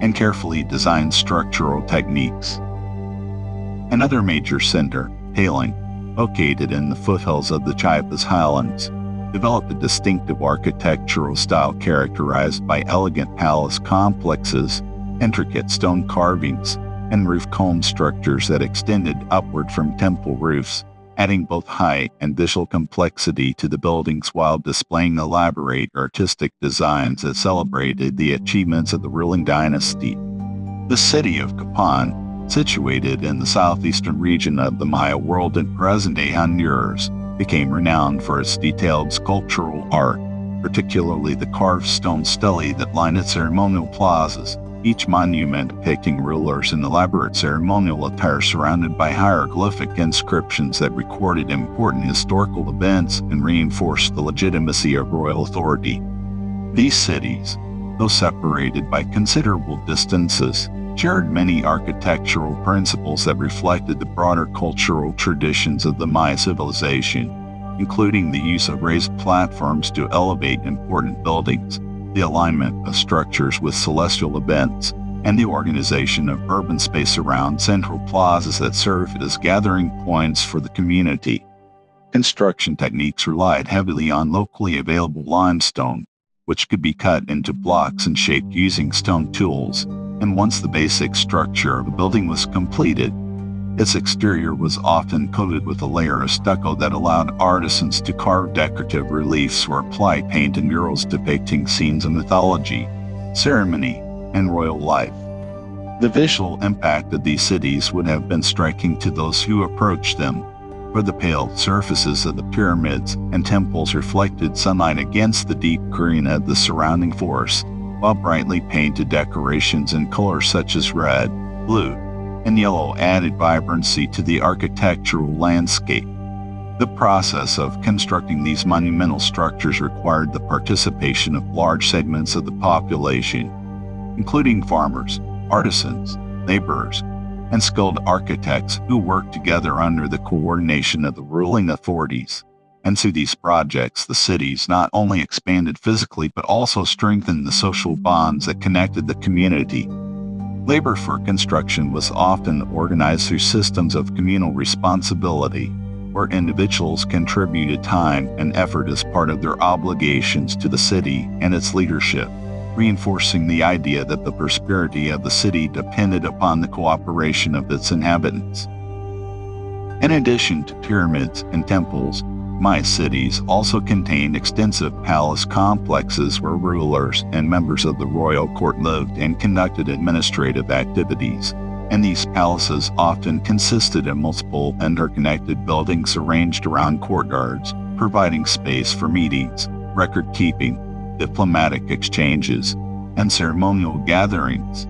and carefully designed structural techniques. Another major center, Paling, located in the foothills of the Chiapas Highlands, developed a distinctive architectural style characterized by elegant palace complexes, intricate stone carvings, and roof cone structures that extended upward from temple roofs, adding both height and visual complexity to the buildings while displaying elaborate artistic designs that celebrated the achievements of the ruling dynasty. The city of Capan, situated in the southeastern region of the Maya world in present-day Honduras, became renowned for its detailed sculptural art, particularly the carved stone stelae that lined its ceremonial plazas, each monument depicting rulers in elaborate ceremonial attire surrounded by hieroglyphic inscriptions that recorded important historical events and reinforced the legitimacy of royal authority. These cities, though separated by considerable distances, shared many architectural principles that reflected the broader cultural traditions of the Maya civilization, including the use of raised platforms to elevate important buildings, the alignment of structures with celestial events, and the organization of urban space around central plazas that served as gathering points for the community. Construction techniques relied heavily on locally available limestone, which could be cut into blocks and shaped using stone tools, and once the basic structure of a building was completed, its exterior was often coated with a layer of stucco that allowed artisans to carve decorative reliefs or apply paint and murals depicting scenes of mythology, ceremony, and royal life. The visual impact of these cities would have been striking to those who approached them, for the pale surfaces of the pyramids and temples reflected sunlight against the deep green of the surrounding forest, while brightly painted decorations in colors such as red, blue, and yellow added vibrancy to the architectural landscape. The process of constructing these monumental structures required the participation of large segments of the population, including farmers, artisans, laborers, and skilled architects who worked together under the coordination of the ruling authorities. And through these projects, the cities not only expanded physically but also strengthened the social bonds that connected the community. Labor for construction was often organized through systems of communal responsibility, where individuals contributed time and effort as part of their obligations to the city and its leadership, reinforcing the idea that the prosperity of the city depended upon the cooperation of its inhabitants. In addition to pyramids and temples, Maya cities also contained extensive palace complexes where rulers and members of the royal court lived and conducted administrative activities. And these palaces often consisted of multiple interconnected buildings arranged around courtyards, providing space for meetings, record-keeping, diplomatic exchanges, and ceremonial gatherings.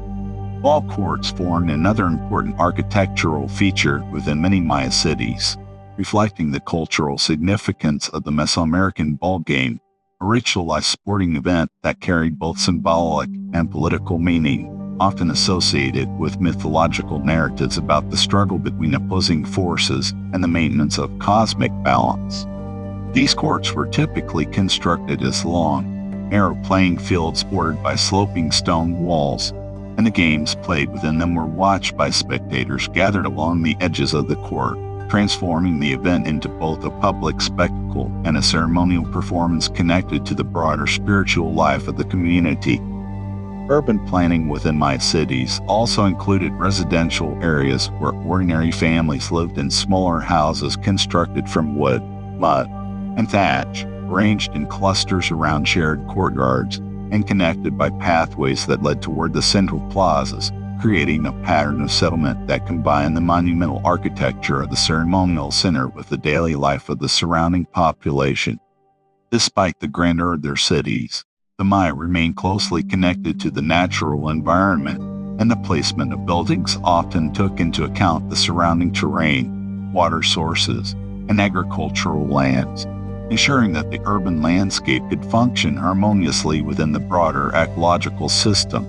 Wall courts formed another important architectural feature within many Maya cities, reflecting the cultural significance of the Mesoamerican ball game, a ritualized sporting event that carried both symbolic and political meaning, often associated with mythological narratives about the struggle between opposing forces and the maintenance of cosmic balance. These courts were typically constructed as long, narrow playing fields bordered by sloping stone walls, and the games played within them were watched by spectators gathered along the edges of the court, transforming the event into both a public spectacle and a ceremonial performance connected to the broader spiritual life of the community. Urban planning within Maya cities also included residential areas where ordinary families lived in smaller houses constructed from wood, mud, and thatch, arranged in clusters around shared courtyards and connected by pathways that led toward the central plazas, creating a pattern of settlement that combined the monumental architecture of the ceremonial center with the daily life of the surrounding population. Despite the grandeur of their cities, the Maya remained closely connected to the natural environment, and the placement of buildings often took into account the surrounding terrain, water sources, and agricultural lands, ensuring that the urban landscape could function harmoniously within the broader ecological system.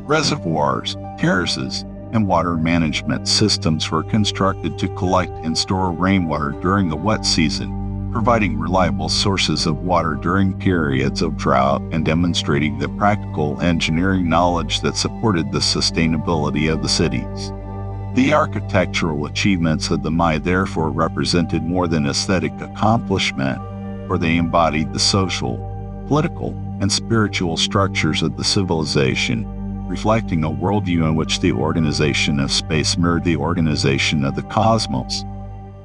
Reservoirs, terraces, and water management systems were constructed to collect and store rainwater during the wet season, providing reliable sources of water during periods of drought and demonstrating the practical engineering knowledge that supported the sustainability of the cities. The architectural achievements of the Maya therefore represented more than aesthetic accomplishment, for they embodied the social, political, and spiritual structures of the civilization, reflecting a worldview in which the organization of space mirrored the organization of the cosmos.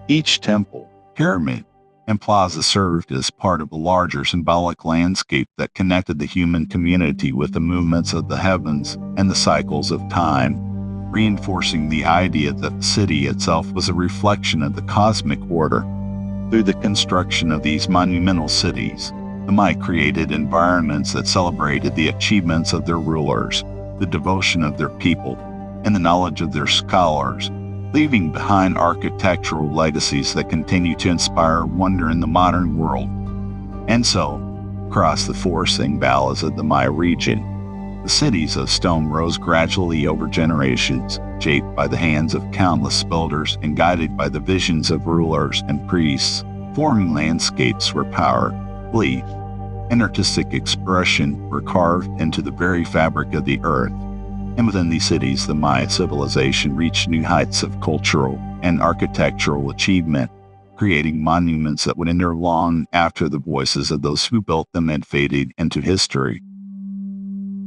Each temple, pyramid, and plaza served as part of a larger symbolic landscape that connected the human community with the movements of the heavens and the cycles of time, reinforcing the idea that the city itself was a reflection of the cosmic order. Through the construction of these monumental cities, the Maya created environments that celebrated the achievements of their rulers, the devotion of their people, and the knowledge of their scholars, leaving behind architectural legacies that continue to inspire wonder in the modern world. And so, across the foresting valleys of the Maya region, the cities of stone rose gradually over generations, shaped by the hands of countless builders and guided by the visions of rulers and priests, forming landscapes where power, belief, and artistic expression were carved into the very fabric of the earth. And within these cities, the Maya civilization reached new heights of cultural and architectural achievement, creating monuments that would endure long after the voices of those who built them had faded into history.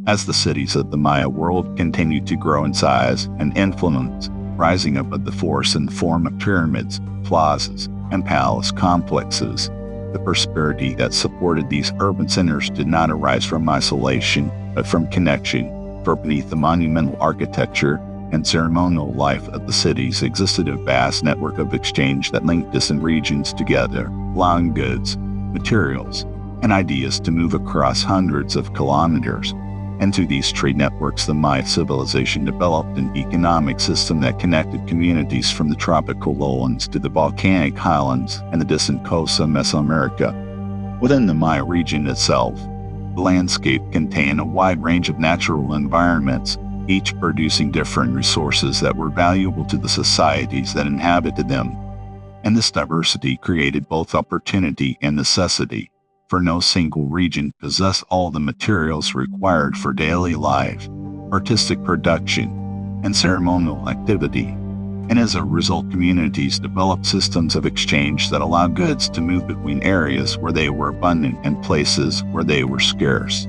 As the cities of the Maya world continued to grow in size and influence, rising above the force in the form of pyramids, plazas, and palace complexes, the prosperity that supported these urban centers did not arise from isolation, but from connection. For beneath the monumental architecture and ceremonial life of the cities existed a vast network of exchange that linked distant regions together, allowing goods, materials, and ideas to move across hundreds of kilometers. And through these trade networks, the Maya civilization developed an economic system that connected communities from the tropical lowlands to the volcanic highlands and the distant coasts of Mesoamerica. Within the Maya region itself, the landscape contained a wide range of natural environments, each producing different resources that were valuable to the societies that inhabited them. And this diversity created both opportunity and necessity, for no single region possessed all the materials required for daily life, artistic production, and ceremonial activity. And as a result, communities developed systems of exchange that allowed goods to move between areas where they were abundant and places where they were scarce.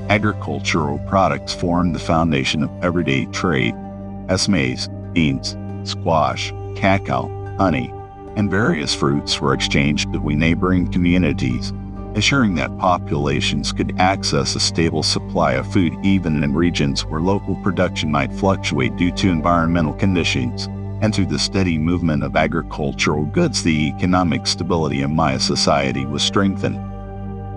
Agricultural products formed the foundation of everyday trade, as maize, beans, squash, cacao, honey, and various fruits were exchanged between neighboring communities, ensuring that populations could access a stable supply of food even in regions where local production might fluctuate due to environmental conditions. And through the steady movement of agricultural goods, the economic stability of Maya society was strengthened.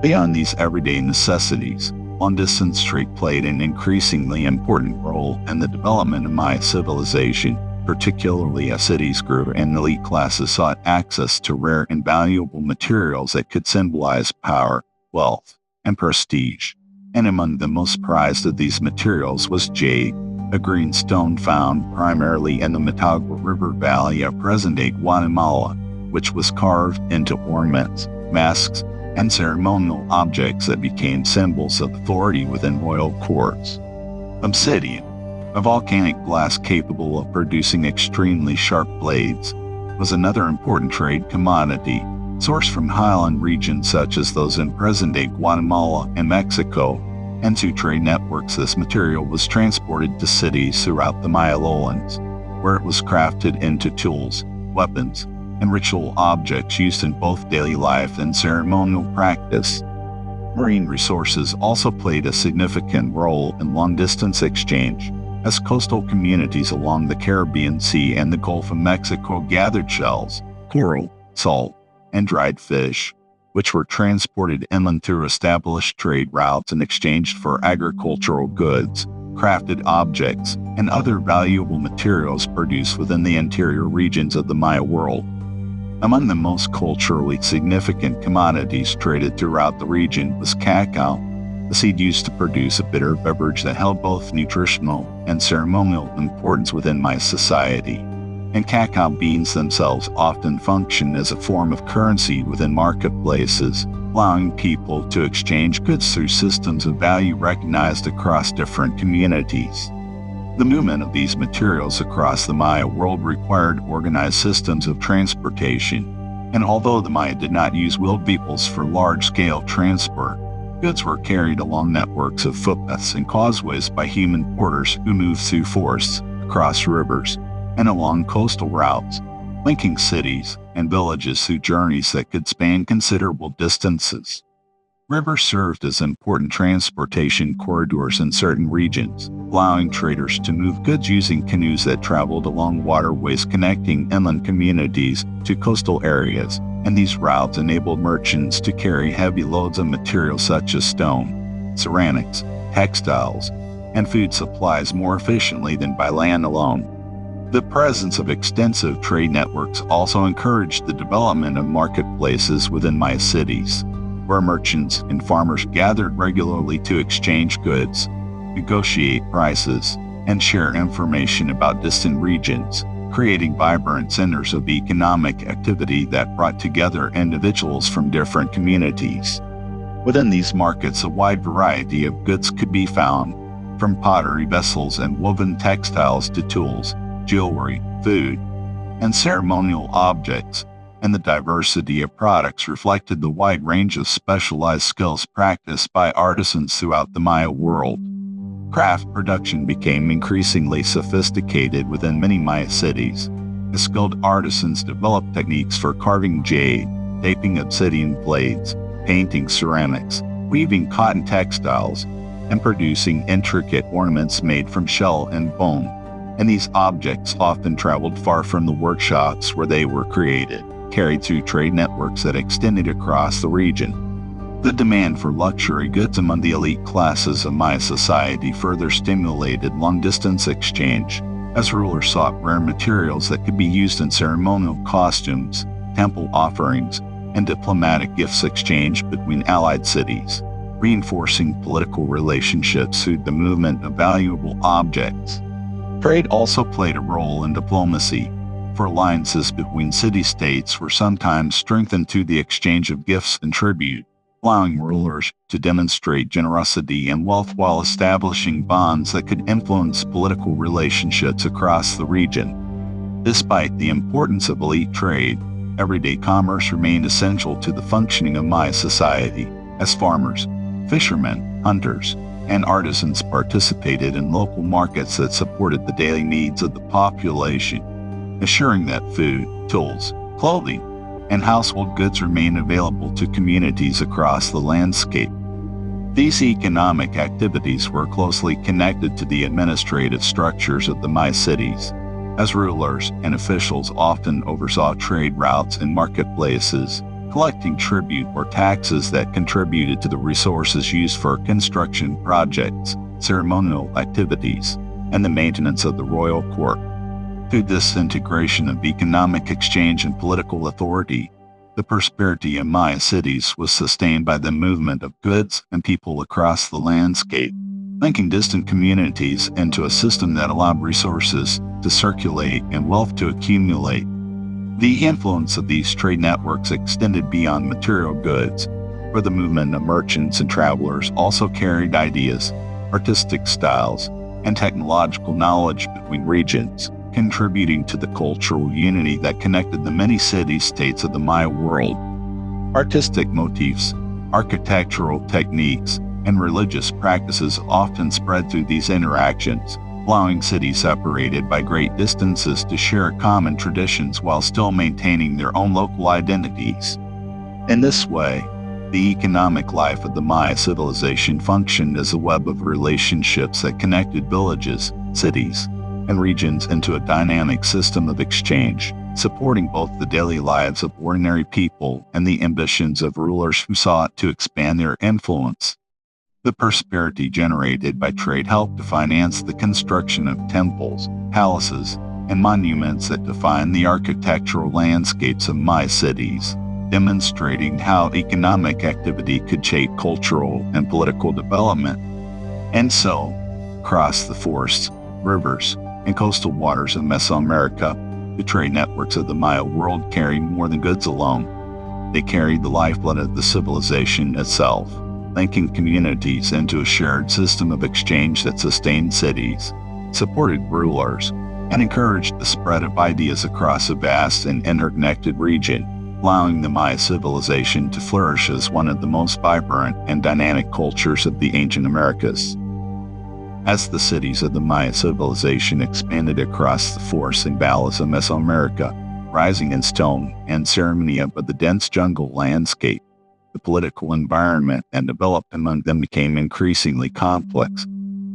Beyond these everyday necessities, long-distance trade played an increasingly important role in the development of Maya civilization, particularly as cities grew and elite classes sought access to rare and valuable materials that could symbolize power, wealth, and prestige. And among the most prized of these materials was jade, a green stone found primarily in the Motagua River Valley of present-day Guatemala, which was carved into ornaments, masks, and ceremonial objects that became symbols of authority within royal courts. Obsidian, a volcanic glass capable of producing extremely sharp blades, was another important trade commodity, sourced from highland regions such as those in present-day Guatemala and Mexico. And through trade networks, this material was transported to cities throughout the Maya lowlands, where it was crafted into tools, weapons, and ritual objects used in both daily life and ceremonial practice. Marine resources also played a significant role in long-distance exchange, as coastal communities along the Caribbean Sea and the Gulf of Mexico gathered shells, coral, salt, and dried fish, which were transported inland through established trade routes and exchanged for agricultural goods, crafted objects, and other valuable materials produced within the interior regions of the Maya world. Among the most culturally significant commodities traded throughout the region was cacao, a seed used to produce a bitter beverage that held both nutritional and ceremonial importance within Maya society. And cacao beans themselves often function as a form of currency within marketplaces, allowing people to exchange goods through systems of value recognized across different communities. The movement of these materials across the Maya world required organized systems of transportation, and although the Maya did not use wheeled vehicles for large-scale transport, goods were carried along networks of footpaths and causeways by human porters who moved through forests, across rivers, and along coastal routes, linking cities and villages through journeys that could span considerable distances. Rivers served as important transportation corridors in certain regions, allowing traders to move goods using canoes that traveled along waterways connecting inland communities to coastal areas, and these routes enabled merchants to carry heavy loads of materials such as stone, ceramics, textiles, and food supplies more efficiently than by land alone. The presence of extensive trade networks also encouraged the development of marketplaces within Maya cities, where merchants and farmers gathered regularly to exchange goods, negotiate prices, and share information about distant regions, creating vibrant centers of economic activity that brought together individuals from different communities. Within these markets, a wide variety of goods could be found, from pottery vessels and woven textiles to tools, jewelry, food, and ceremonial objects, and the diversity of products reflected the wide range of specialized skills practiced by artisans throughout the Maya world. Craft production became increasingly sophisticated within many Maya cities, as skilled artisans developed techniques for carving jade, shaping obsidian blades, painting ceramics, weaving cotton textiles, and producing intricate ornaments made from shell and bone. And these objects often traveled far from the workshops where they were created, carried through trade networks that extended across the region. The demand for luxury goods among the elite classes of Maya society further stimulated long-distance exchange, as rulers sought rare materials that could be used in ceremonial costumes, temple offerings, and diplomatic gifts exchanged between allied cities, reinforcing political relationships through the movement of valuable objects. Trade also played a role in diplomacy, for alliances between city-states were sometimes strengthened through the exchange of gifts and tribute, allowing rulers to demonstrate generosity and wealth while establishing bonds that could influence political relationships across the region. Despite the importance of elite trade, everyday commerce remained essential to the functioning of Maya society, as farmers, fishermen, hunters, and artisans participated in local markets that supported the daily needs of the population, ensuring that food, tools, clothing, and household goods remain available to communities across the landscape. These economic activities were closely connected to the administrative structures of the Maya cities, as rulers and officials often oversaw trade routes and marketplaces, collecting tribute or taxes that contributed to the resources used for construction projects, ceremonial activities, and the maintenance of the royal court. Through this integration of economic exchange and political authority, the prosperity of Maya cities was sustained by the movement of goods and people across the landscape, linking distant communities into a system that allowed resources to circulate and wealth to accumulate. The influence of these trade networks extended beyond material goods, where the movement of merchants and travelers also carried ideas, artistic styles, and technological knowledge between regions, contributing to the cultural unity that connected the many city-states of the Maya world. Artistic motifs, architectural techniques, and religious practices often spread through these interactions, allowing cities separated by great distances to share common traditions while still maintaining their own local identities. In this way, the economic life of the Maya civilization functioned as a web of relationships that connected villages, cities, and regions into a dynamic system of exchange, supporting both the daily lives of ordinary people and the ambitions of rulers who sought to expand their influence. The prosperity generated by trade helped to finance the construction of temples, palaces, and monuments that define the architectural landscapes of Maya cities, demonstrating how economic activity could shape cultural and political development. And so, across the forests, rivers, and coastal waters of Mesoamerica, the trade networks of the Maya world carried more than goods alone. They carried the lifeblood of the civilization itself, linking communities into a shared system of exchange that sustained cities, supported rulers, and encouraged the spread of ideas across a vast and interconnected region, allowing the Maya civilization to flourish as one of the most vibrant and dynamic cultures of the ancient Americas. As the cities of the Maya civilization expanded across the forests and valleys of Mesoamerica, rising in stone and ceremony above the dense jungle landscape, the political environment that developed among them became increasingly complex,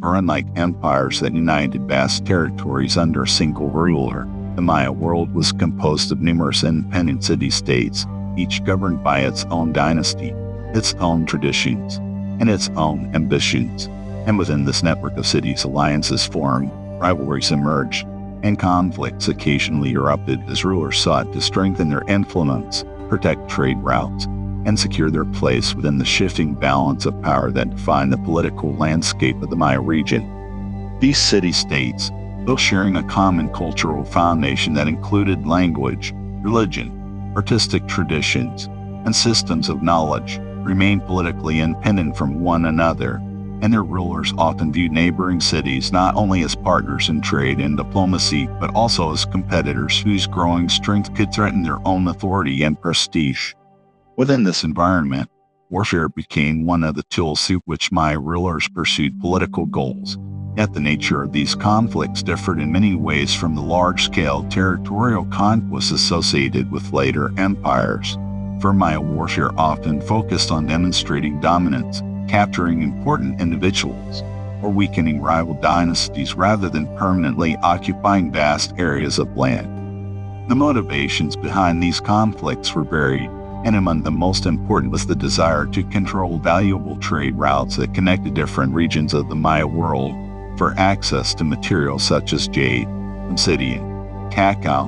for unlike empires that united vast territories under a single ruler, the Maya world was composed of numerous independent city-states, each governed by its own dynasty, its own traditions, and its own ambitions. And within this network of cities, alliances formed, rivalries emerged, and conflicts occasionally erupted as rulers sought to strengthen their influence, protect trade routes, and secure their place within the shifting balance of power that defined the political landscape of the Maya region. These city-states, though sharing a common cultural foundation that included language, religion, artistic traditions, and systems of knowledge, remained politically independent from one another, and their rulers often viewed neighboring cities not only as partners in trade and diplomacy, but also as competitors whose growing strength could threaten their own authority and prestige. Within this environment, warfare became one of the tools through which Maya rulers pursued political goals. Yet the nature of these conflicts differed in many ways from the large-scale territorial conquests associated with later empires. For Maya warfare often focused on demonstrating dominance, capturing important individuals, or weakening rival dynasties rather than permanently occupying vast areas of land. The motivations behind these conflicts were varied, and among the most important was the desire to control valuable trade routes that connected different regions of the Maya world for access to materials such as jade, obsidian, cacao,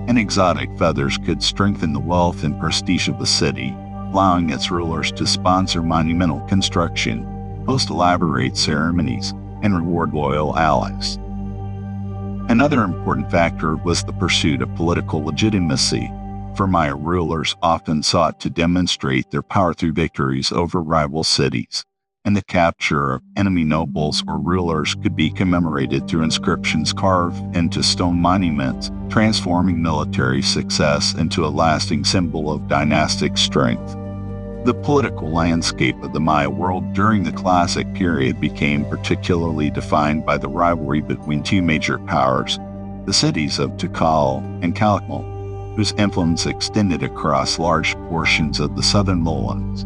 and exotic feathers could strengthen the wealth and prestige of the city, allowing its rulers to sponsor monumental construction, host elaborate ceremonies, and reward loyal allies. Another important factor was the pursuit of political legitimacy, for Maya rulers often sought to demonstrate their power through victories over rival cities, and the capture of enemy nobles or rulers could be commemorated through inscriptions carved into stone monuments, transforming military success into a lasting symbol of dynastic strength. The political landscape of the Maya world during the Classic period became particularly defined by the rivalry between two major powers, the cities of Tikal and Calakmul, whose influence extended across large portions of the southern lowlands.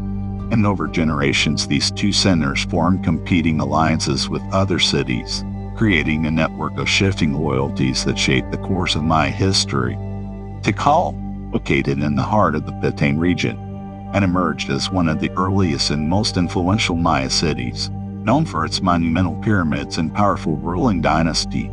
And over generations, these two centers formed competing alliances with other cities, creating a network of shifting loyalties that shaped the course of Maya history. Tikal, located in the heart of the Petén region, and emerged as one of the earliest and most influential Maya cities, known for its monumental pyramids and powerful ruling dynasty,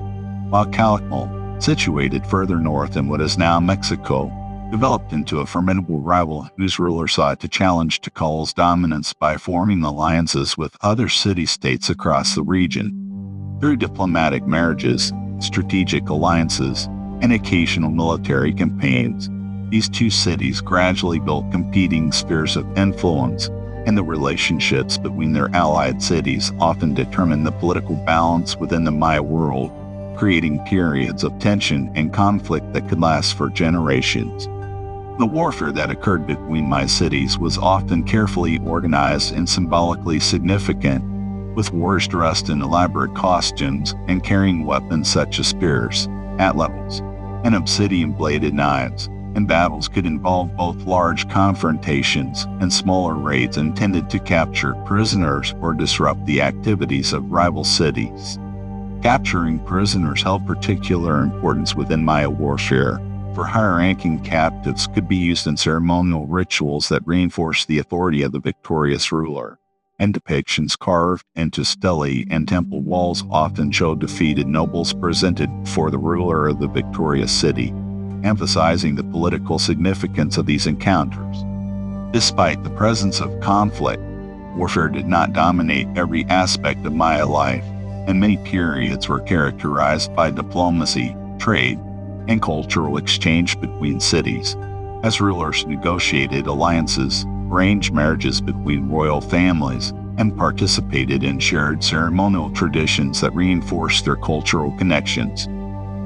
while Calakmul, situated further north in what is now Mexico, developed into a formidable rival whose ruler sought to challenge Tikal's dominance by forming alliances with other city-states across the region. Through diplomatic marriages, strategic alliances, and occasional military campaigns, these two cities gradually built competing spheres of influence, and the relationships between their allied cities often determined the political balance within the Maya world, creating periods of tension and conflict that could last for generations. The warfare that occurred between Maya cities was often carefully organized and symbolically significant, with warriors dressed in elaborate costumes and carrying weapons such as spears, atlatls, and obsidian-bladed knives. And battles could involve both large confrontations and smaller raids intended to capture prisoners or disrupt the activities of rival cities. Capturing prisoners held particular importance within Maya warfare, for higher-ranking captives could be used in ceremonial rituals that reinforced the authority of the victorious ruler, and depictions carved into stelae and temple walls often showed defeated nobles presented before the ruler of the victorious city, emphasizing the political significance of these encounters. Despite the presence of conflict, warfare did not dominate every aspect of Maya life, and many periods were characterized by diplomacy, trade, and cultural exchange between cities, as rulers negotiated alliances, arranged marriages between royal families, and participated in shared ceremonial traditions that reinforced their cultural connections.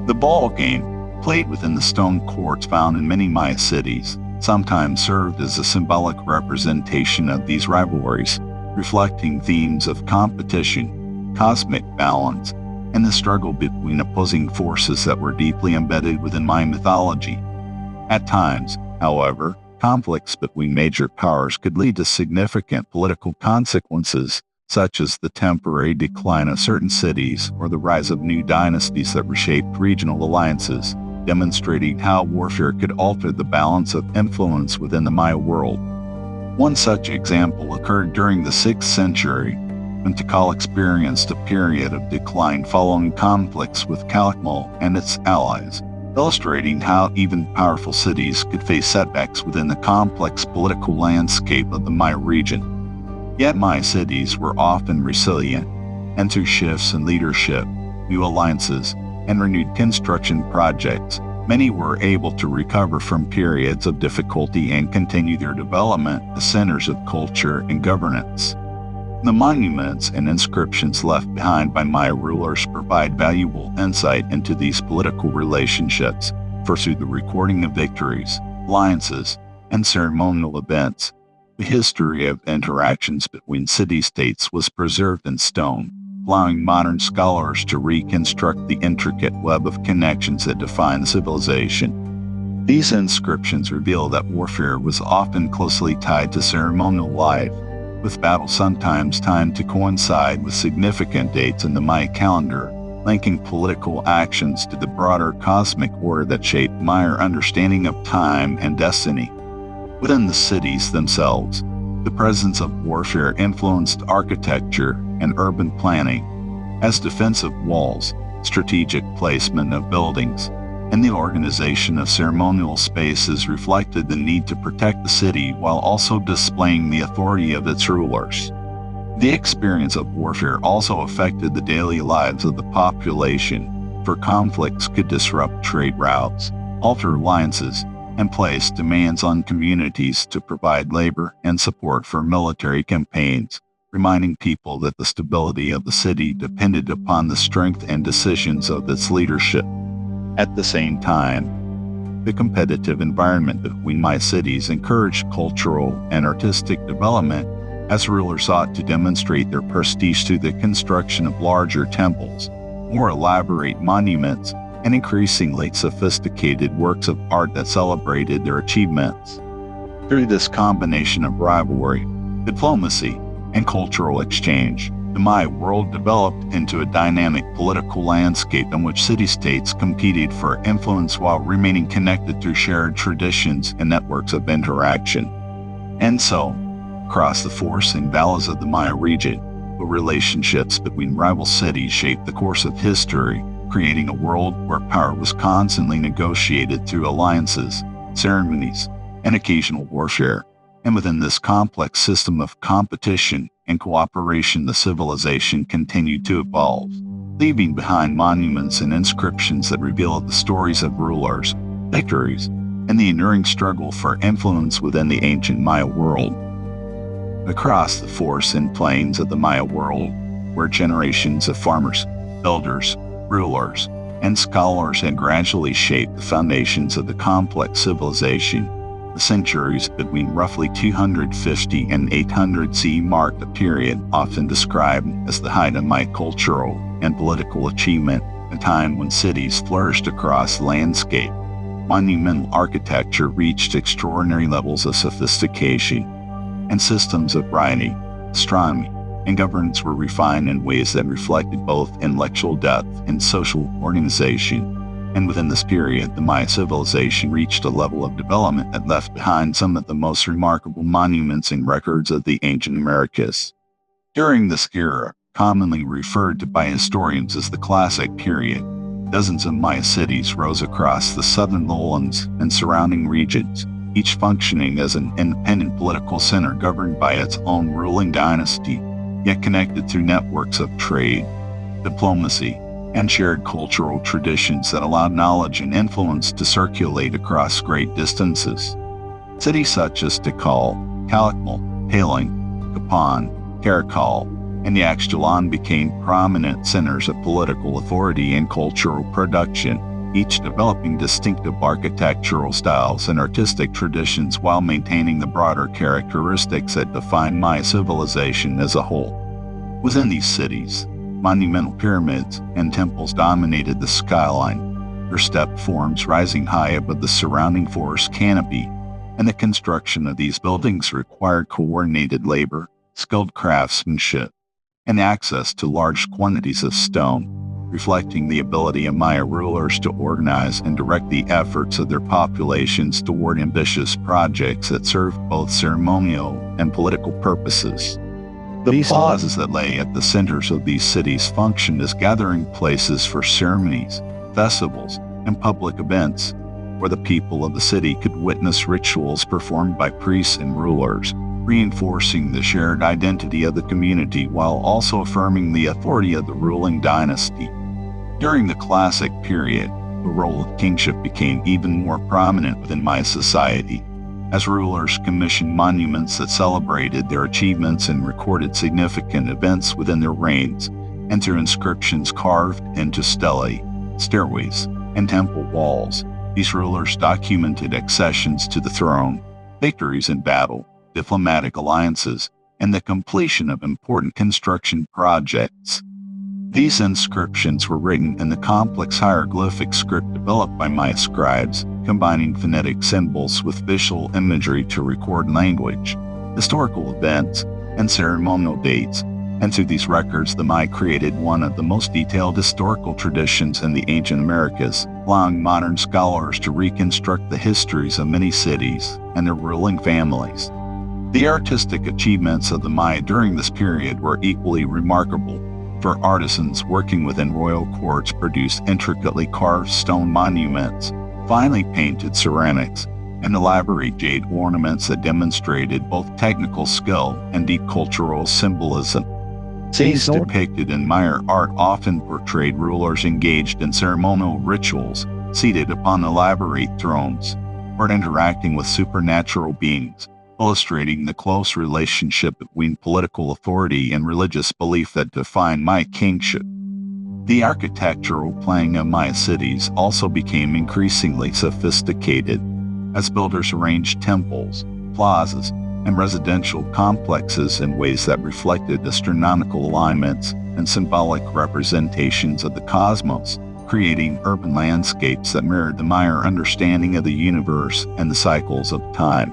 The ball game, played within the stone courts found in many Maya cities, sometimes served as a symbolic representation of these rivalries, reflecting themes of competition, cosmic balance, and the struggle between opposing forces that were deeply embedded within Maya mythology. At times, however, conflicts between major powers could lead to significant political consequences, such as the temporary decline of certain cities or the rise of new dynasties that reshaped regional alliances, demonstrating how warfare could alter the balance of influence within the Maya world. One such example occurred during the 6th century, when Tikal experienced a period of decline following conflicts with Calakmul and its allies, illustrating how even powerful cities could face setbacks within the complex political landscape of the Maya region. Yet Maya cities were often resilient, and through shifts in leadership, new alliances, and renewed construction projects, many were able to recover from periods of difficulty and continue their development as centers of culture and governance. The monuments and inscriptions left behind by Maya rulers provide valuable insight into these political relationships, for through the recording of victories, alliances, and ceremonial events, the history of interactions between city-states was preserved in stone, allowing modern scholars to reconstruct the intricate web of connections that define civilization. These inscriptions reveal that warfare was often closely tied to ceremonial life, with battles sometimes timed to coincide with significant dates in the Maya calendar, linking political actions to the broader cosmic order that shaped Maya understanding of time and destiny. Within the cities themselves, the presence of warfare influenced architecture and urban planning, as defensive walls, strategic placement of buildings, and the organization of ceremonial spaces reflected the need to protect the city while also displaying the authority of its rulers. The experience of warfare also affected the daily lives of the population, for conflicts could disrupt trade routes, alter alliances, and place demands on communities to provide labor and support for military campaigns, reminding people that the stability of the city depended upon the strength and decisions of its leadership. At the same time, the competitive environment between Maya cities encouraged cultural and artistic development, as rulers sought to demonstrate their prestige through the construction of larger temples, more elaborate monuments, and increasingly sophisticated works of art that celebrated their achievements. Through this combination of rivalry, diplomacy, and cultural exchange, the Maya world developed into a dynamic political landscape in which city-states competed for influence while remaining connected through shared traditions and networks of interaction. And so, across the forests and valleys of the Maya region, the relationships between rival cities shaped the course of history, creating a world where power was constantly negotiated through alliances, ceremonies, and occasional warfare. And within this complex system of competition and cooperation, the civilization continued to evolve, leaving behind monuments and inscriptions that revealed the stories of rulers, victories, and the enduring struggle for influence within the ancient Maya world. Across the forests and plains of the Maya world, where generations of farmers, builders, rulers, and scholars had gradually shaped the foundations of the complex civilization, the centuries between roughly 250 and 800 CE marked a period often described as the height of Maya cultural and political achievement, a time when cities flourished across the landscape. Monumental architecture reached extraordinary levels of sophistication, and systems of writing, astronomy, and governance were refined in ways that reflected both intellectual depth and social organization. And within this period, the Maya civilization reached a level of development that left behind some of the most remarkable monuments and records of the ancient Americas. During this era, commonly referred to by historians as the Classic period, dozens of Maya cities rose across the southern lowlands and surrounding regions, each functioning as an independent political center governed by its own ruling dynasty, yet connected through networks of trade, diplomacy, and shared cultural traditions that allowed knowledge and influence to circulate across great distances. Cities such as Tikal, Calakmul, Paling, Kapan, Karakal, and Yaxchilan became prominent centers of political authority and cultural production, each developing distinctive architectural styles and artistic traditions while maintaining the broader characteristics that define Maya civilization as a whole. Within these cities, monumental pyramids and temples dominated the skyline, their step forms rising high above the surrounding forest canopy, and the construction of these buildings required coordinated labor, skilled craftsmanship, and access to large quantities of stone, reflecting the ability of Maya rulers to organize and direct the efforts of their populations toward ambitious projects that served both ceremonial and political purposes. The plazas that lay at the centers of these cities functioned as gathering places for ceremonies, festivals, and public events, where the people of the city could witness rituals performed by priests and rulers, reinforcing the shared identity of the community while also affirming the authority of the ruling dynasty. During the Classic period, the role of kingship became even more prominent within Maya society, as rulers commissioned monuments that celebrated their achievements and recorded significant events within their reigns, and through inscriptions carved into stelae, stairways, and temple walls, these rulers documented accessions to the throne, victories in battle, diplomatic alliances, and the completion of important construction projects. These inscriptions were written in the complex hieroglyphic script developed by Maya scribes, combining phonetic symbols with visual imagery to record language, historical events, and ceremonial dates, And through these records, the Maya created one of the most detailed historical traditions in the ancient Americas, allowing modern scholars to reconstruct the histories of many cities and their ruling families. The artistic achievements of the Maya during this period were equally remarkable, for artisans working within royal courts produced intricately carved stone monuments, finely painted ceramics, and elaborate jade ornaments that demonstrated both technical skill and deep cultural symbolism. Scenes depicted in Maya art often portrayed rulers engaged in ceremonial rituals, seated upon elaborate thrones, or interacting with supernatural beings, illustrating the close relationship between political authority and religious belief that defined Maya kingship. The architectural planning of Maya cities also became increasingly sophisticated, as builders arranged temples, plazas, and residential complexes in ways that reflected astronomical alignments and symbolic representations of the cosmos, creating urban landscapes that mirrored the Maya understanding of the universe and the cycles of time.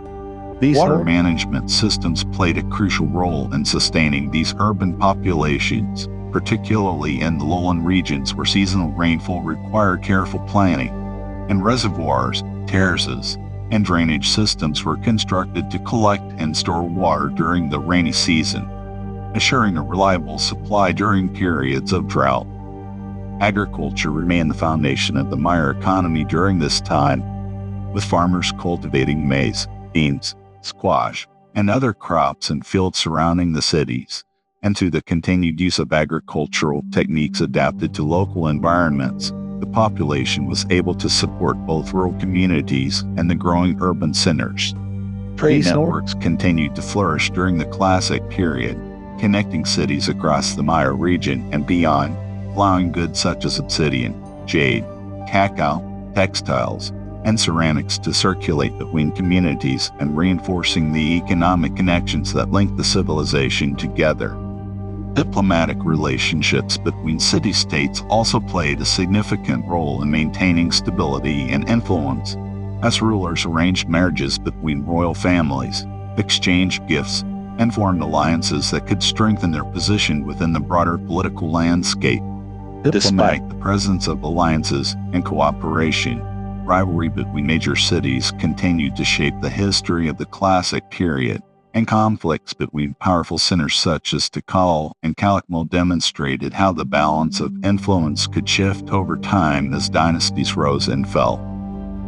These water management systems played a crucial role in sustaining these urban populations, particularly in the lowland regions where seasonal rainfall required careful planning, and reservoirs, terraces, and drainage systems were constructed to collect and store water during the rainy season, assuring a reliable supply during periods of drought. Agriculture remained the foundation of the Maya economy during this time, with farmers cultivating maize, beans, squash, and other crops in fields surrounding the cities, and through the continued use of agricultural techniques adapted to local environments, the population was able to support both rural communities and the growing urban centers. Trade networks continued to flourish during the Classic period, connecting cities across the Maya region and beyond, allowing goods such as obsidian, jade, cacao, textiles, and ceramics to circulate between communities and reinforcing the economic connections that linked the civilization together. Diplomatic relationships between city-states also played a significant role in maintaining stability and influence, as rulers arranged marriages between royal families, exchanged gifts, and formed alliances that could strengthen their position within the broader political landscape. Despite the presence of alliances and cooperation, rivalry between major cities continued to shape the history of the Classic period, and conflicts between powerful centers such as Tikal and Calakmul demonstrated how the balance of influence could shift over time as dynasties rose and fell.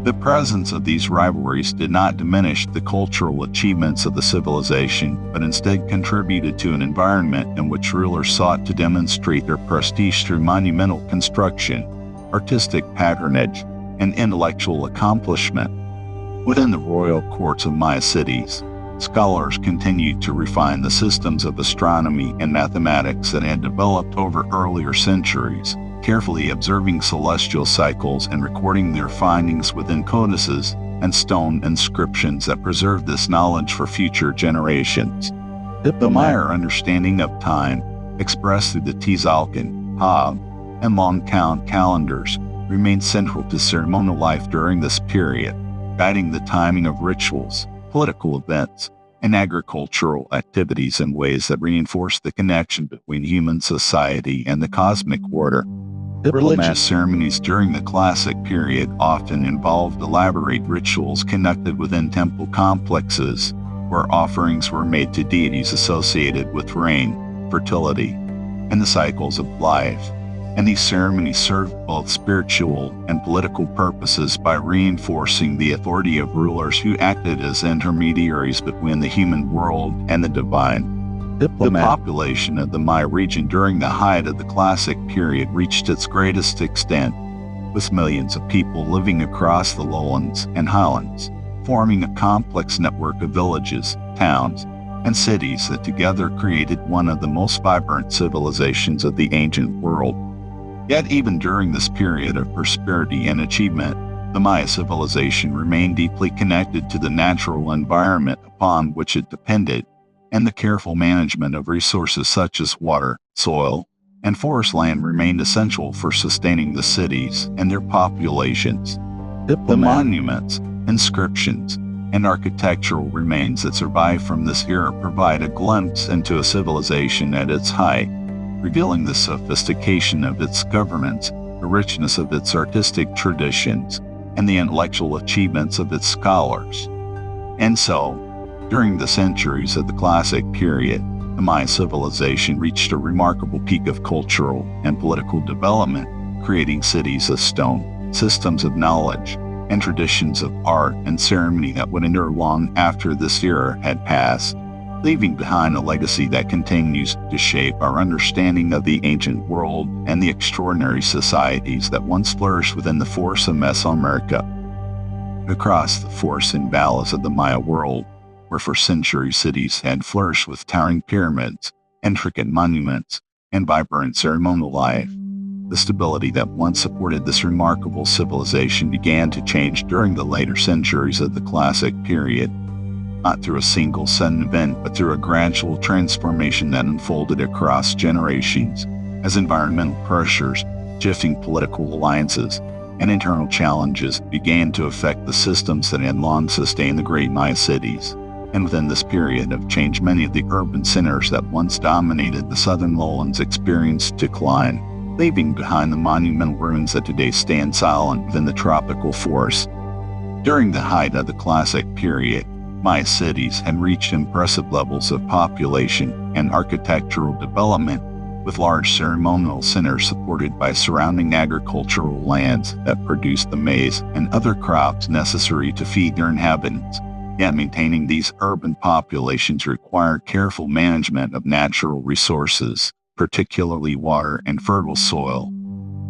The presence of these rivalries did not diminish the cultural achievements of the civilization, but instead contributed to an environment in which rulers sought to demonstrate their prestige through monumental construction, artistic patronage, and intellectual accomplishment. Within the royal courts of Maya cities, scholars continued to refine the systems of astronomy and mathematics that had developed over earlier centuries, carefully observing celestial cycles and recording their findings within codices and stone inscriptions that preserved this knowledge for future generations. The Maya understanding of time, expressed through the Tzolk'in, Hab, and long count calendars, remained central to ceremonial life during this period, guiding the timing of rituals, political events, and agricultural activities in ways that reinforced the connection between human society and the cosmic order. Religious ceremonies during the Classic period often involved elaborate rituals conducted within temple complexes, where offerings were made to deities associated with rain, fertility, and the cycles of life. And these ceremonies served both spiritual and political purposes by reinforcing the authority of rulers who acted as intermediaries between the human world and the divine. The population of the Maya region during the height of the Classic period reached its greatest extent, with millions of people living across the lowlands and highlands, forming a complex network of villages, towns, and cities that together created one of the most vibrant civilizations of the ancient world. Yet even during this period of prosperity and achievement, the Maya civilization remained deeply connected to the natural environment upon which it depended, and the careful management of resources such as water, soil, and forest land remained essential for sustaining the cities and their populations. The monuments, inscriptions, and architectural remains that survive from this era provide a glimpse into a civilization at its height, revealing the sophistication of its governments, the richness of its artistic traditions, and the intellectual achievements of its scholars. And so, during the centuries of the Classic period, the Maya civilization reached a remarkable peak of cultural and political development, creating cities of stone, systems of knowledge, and traditions of art and ceremony that would endure long after this era had passed, leaving behind a legacy that continues to shape our understanding of the ancient world and the extraordinary societies that once flourished within the forests of Mesoamerica. Across the forests and valleys of the Maya world, where for centuries cities had flourished with towering pyramids, intricate monuments, and vibrant ceremonial life, the stability that once supported this remarkable civilization began to change during the later centuries of the Classic period, not through a single sudden event, but through a gradual transformation that unfolded across generations as environmental pressures, shifting political alliances, and internal challenges began to affect the systems that had long sustained the great Maya cities. And within this period of change, many of the urban centers that once dominated the southern lowlands experienced decline, leaving behind the monumental ruins that today stand silent within the tropical forests. During the height of the Classic period, Maya cities had reached impressive levels of population and architectural development, with large ceremonial centers supported by surrounding agricultural lands that produced the maize and other crops necessary to feed their inhabitants. Yet maintaining these urban populations required careful management of natural resources, particularly water and fertile soil.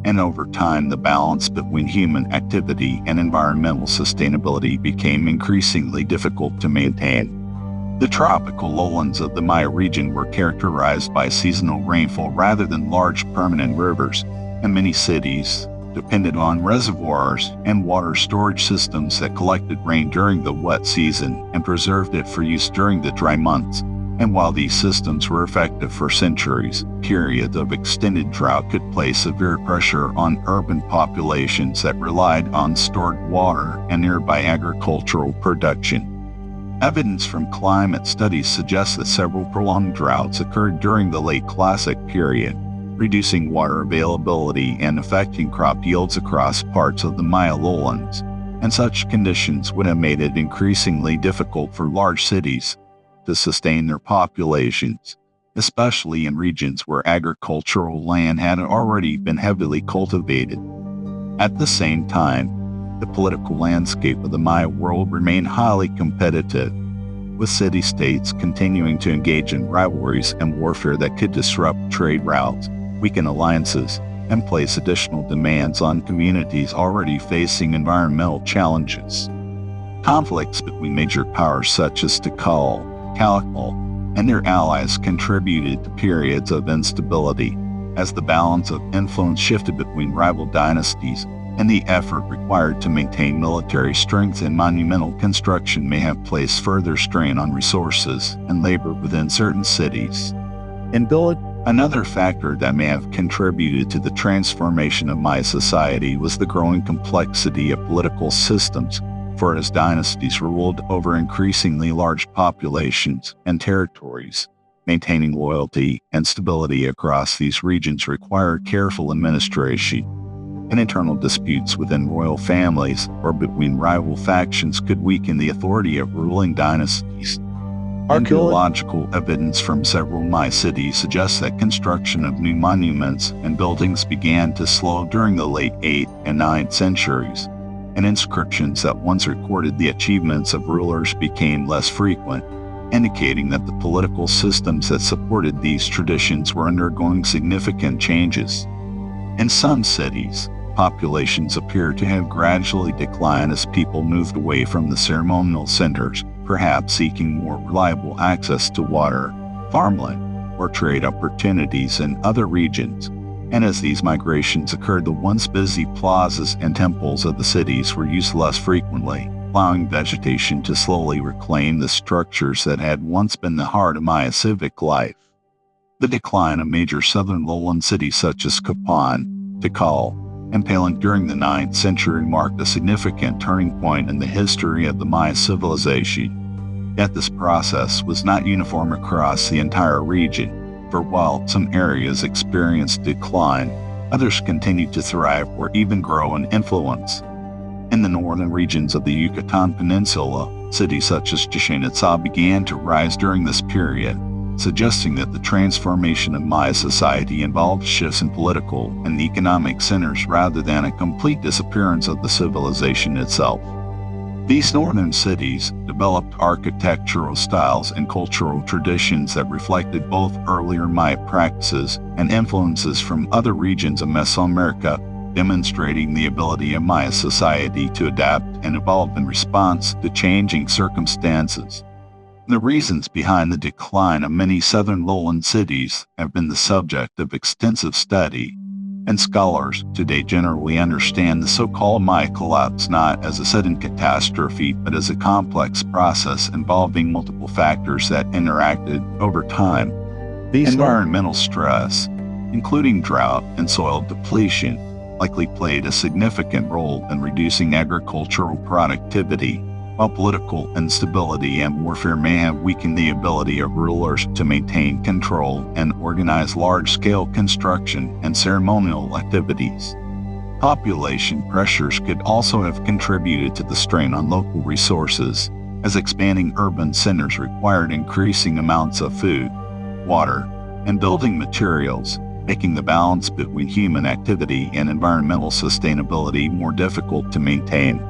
And over time, the balance between human activity and environmental sustainability became increasingly difficult to maintain. The tropical lowlands of the Maya region were characterized by seasonal rainfall rather than large permanent rivers, and many cities depended on reservoirs and water storage systems that collected rain during the wet season and preserved it for use during the dry months. And while these systems were effective for centuries, periods of extended drought could place severe pressure on urban populations that relied on stored water and nearby agricultural production. Evidence from climate studies suggests that several prolonged droughts occurred during the late Classic period, reducing water availability and affecting crop yields across parts of the Maya lowlands. And such conditions would have made it increasingly difficult for large cities to sustain their populations, especially in regions where agricultural land had already been heavily cultivated. At the same time, the political landscape of the Maya world remained highly competitive, with city-states continuing to engage in rivalries and warfare that could disrupt trade routes, weaken alliances, and place additional demands on communities already facing environmental challenges. Conflicts between major powers such as Tikal, Calico, and their allies contributed to periods of instability as the balance of influence shifted between rival dynasties, and the effort required to maintain military strength and monumental construction may have placed further strain on resources and labor within certain cities. Another factor that may have contributed to the transformation of Maya society was the growing complexity of political systems, for as dynasties ruled over increasingly large populations and territories, maintaining loyalty and stability across these regions required careful administration, and internal disputes within royal families or between rival factions could weaken the authority of ruling dynasties. Archaeological evidence from several Maya cities suggests that construction of new monuments and buildings began to slow during the late 8th and 9th centuries, and inscriptions that once recorded the achievements of rulers became less frequent, indicating that the political systems that supported these traditions were undergoing significant changes. In some cities, populations appear to have gradually declined as people moved away from the ceremonial centers, perhaps seeking more reliable access to water, farmland, or trade opportunities in other regions. And as these migrations occurred, the once busy plazas and temples of the cities were used less frequently, allowing vegetation to slowly reclaim the structures that had once been the heart of Maya civic life. The decline of major southern lowland cities such as Capan, Tikal, and Palenque during the 9th century marked a significant turning point in the history of the Maya civilization. Yet this process was not uniform across the entire region, for while some areas experienced decline, others continued to thrive or even grow in influence. In the northern regions of the Yucatan Peninsula, cities such as Chichen Itza began to rise during this period, suggesting that the transformation of Maya society involved shifts in political and economic centers rather than a complete disappearance of the civilization itself. These northern cities developed architectural styles and cultural traditions that reflected both earlier Maya practices and influences from other regions of Mesoamerica, demonstrating the ability of Maya society to adapt and evolve in response to changing circumstances. The reasons behind the decline of many southern lowland cities have been the subject of extensive study, and scholars today generally understand the so-called Maya collapse not as a sudden catastrophe but as a complex process involving multiple factors that interacted over time. Environmental stress, including drought and soil depletion, likely played a significant role in reducing agricultural productivity, while political instability and warfare may have weakened the ability of rulers to maintain control and organize large-scale construction and ceremonial activities. Population pressures could also have contributed to the strain on local resources, as expanding urban centers required increasing amounts of food, water, and building materials, making the balance between human activity and environmental sustainability more difficult to maintain.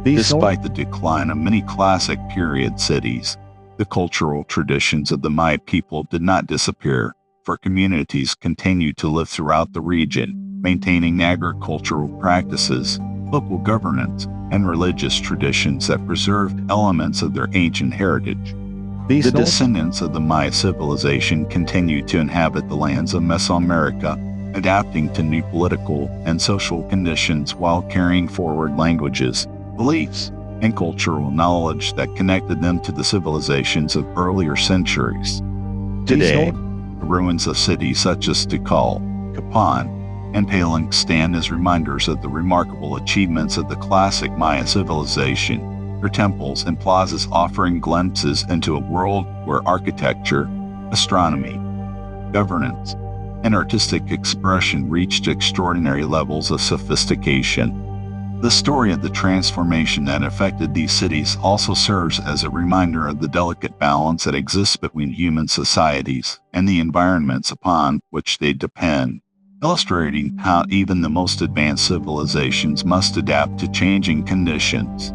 Despite the decline of many classic period cities, the cultural traditions of the Maya people did not disappear, for communities continued to live throughout the region, maintaining agricultural practices, local governance, and religious traditions that preserved elements of their ancient heritage. The descendants of the Maya civilization continued to inhabit the lands of Mesoamerica, adapting to new political and social conditions while carrying forward languages, beliefs, and cultural knowledge that connected them to the civilizations of earlier centuries. Today, the ruins of cities such as Tikal, Capan, and Palenque stand as reminders of the remarkable achievements of the classic Maya civilization, their temples and plazas offering glimpses into a world where architecture, astronomy, governance, and artistic expression reached extraordinary levels of sophistication. The story of the transformation that affected these cities also serves as a reminder of the delicate balance that exists between human societies and the environments upon which they depend, illustrating how even the most advanced civilizations must adapt to changing conditions.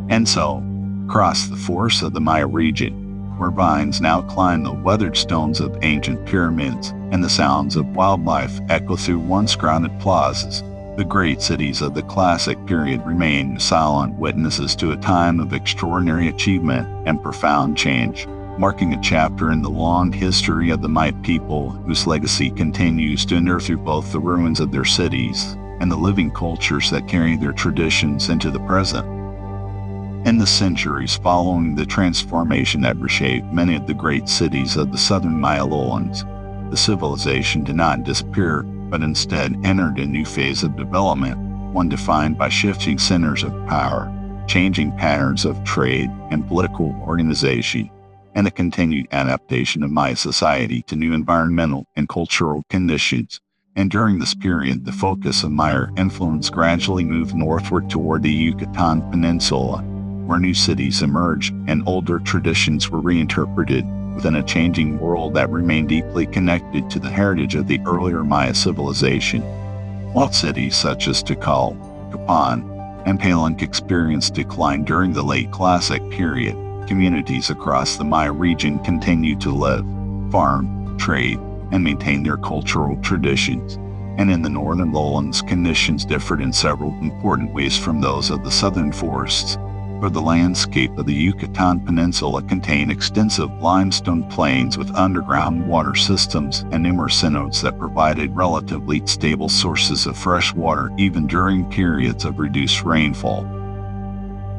And so, across the forests of the Maya region, where vines now climb the weathered stones of ancient pyramids and the sounds of wildlife echo through once crowded plazas, the great cities of the classic period remain silent witnesses to a time of extraordinary achievement and profound change, marking a chapter in the long history of the Maya people whose legacy continues to endure through both the ruins of their cities and the living cultures that carry their traditions into the present. In the centuries following the transformation that reshaped many of the great cities of the southern Maya lowlands, the civilization did not disappear, but instead entered a new phase of development, one defined by shifting centers of power, changing patterns of trade and political organization, and the continued adaptation of Maya society to new environmental and cultural conditions. And during this period, the focus of Maya influence gradually moved northward toward the Yucatan Peninsula, where new cities emerged and older traditions were reinterpreted within a changing world that remained deeply connected to the heritage of the earlier Maya civilization. While cities such as Tikal, Capan, and Palenque experienced decline during the late Classic period, communities across the Maya region continued to live, farm, trade, and maintain their cultural traditions. And in the northern lowlands, conditions differed in several important ways from those of the southern forests, where the landscape of the Yucatan Peninsula contained extensive limestone plains with underground water systems and numerous cenotes that provided relatively stable sources of fresh water even during periods of reduced rainfall.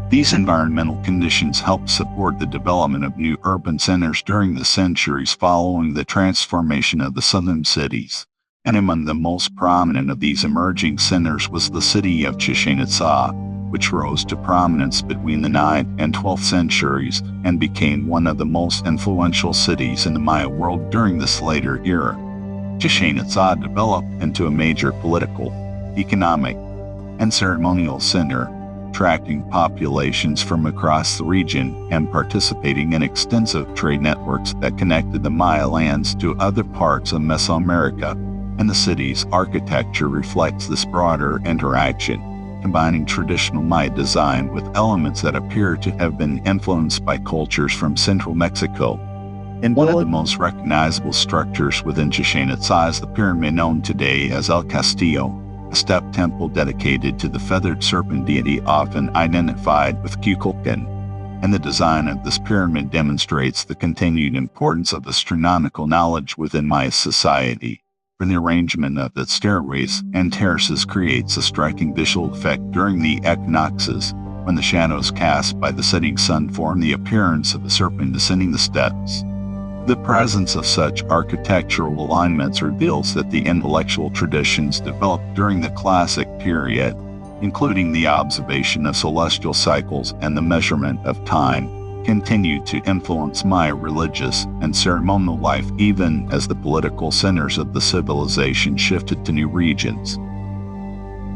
These environmental conditions helped support the development of new urban centers during the centuries following the transformation of the southern cities. And among the most prominent of these emerging centers was the city of Chichen Itza, which rose to prominence between the 9th and 12th centuries and became one of the most influential cities in the Maya world during this later era. Chichen Itza developed into a major political, economic, and ceremonial center, attracting populations from across the region and participating in extensive trade networks that connected the Maya lands to other parts of Mesoamerica, and the city's architecture reflects this broader interaction, combining traditional Maya design with elements that appear to have been influenced by cultures from central Mexico. And one of the most recognizable structures within Chichen Itza is the pyramid known today as El Castillo, a step temple dedicated to the feathered serpent deity often identified with Kukulkan. And the design of this pyramid demonstrates the continued importance of astronomical knowledge within Maya society. For the arrangement of its stairways and terraces creates a striking visual effect during the equinoxes, when the shadows cast by the setting sun form the appearance of a serpent descending the steps. The presence of such architectural alignments reveals that the intellectual traditions developed during the Classic period, including the observation of celestial cycles and the measurement of time, continued to influence Maya religious and ceremonial life even as the political centers of the civilization shifted to new regions.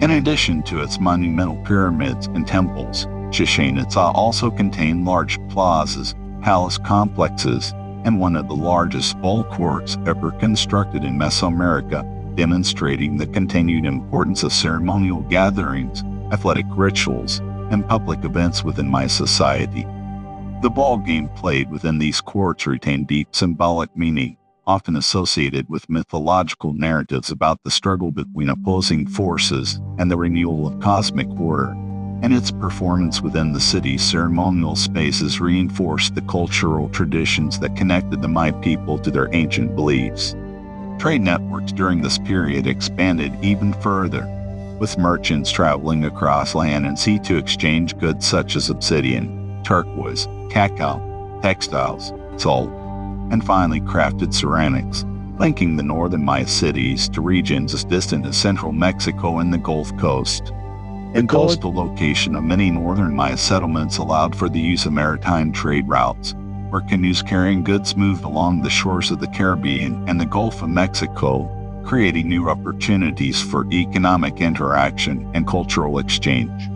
In addition to its monumental pyramids and temples, Chichen Itza also contained large plazas, palace complexes, and one of the largest ball courts ever constructed in Mesoamerica, demonstrating the continued importance of ceremonial gatherings, athletic rituals, and public events within Maya society. The ball game played within these courts retained deep symbolic meaning, often associated with mythological narratives about the struggle between opposing forces and the renewal of cosmic order, and its performance within the city's ceremonial spaces reinforced the cultural traditions that connected the Maya people to their ancient beliefs. Trade networks during this period expanded even further, with merchants traveling across land and sea to exchange goods such as obsidian, turquoise, cacao, textiles, salt, and finely crafted ceramics, linking the northern Maya cities to regions as distant as central Mexico and the Gulf Coast. The coastal location of many northern Maya settlements allowed for the use of maritime trade routes, where canoes carrying goods moved along the shores of the Caribbean and the Gulf of Mexico, creating new opportunities for economic interaction and cultural exchange.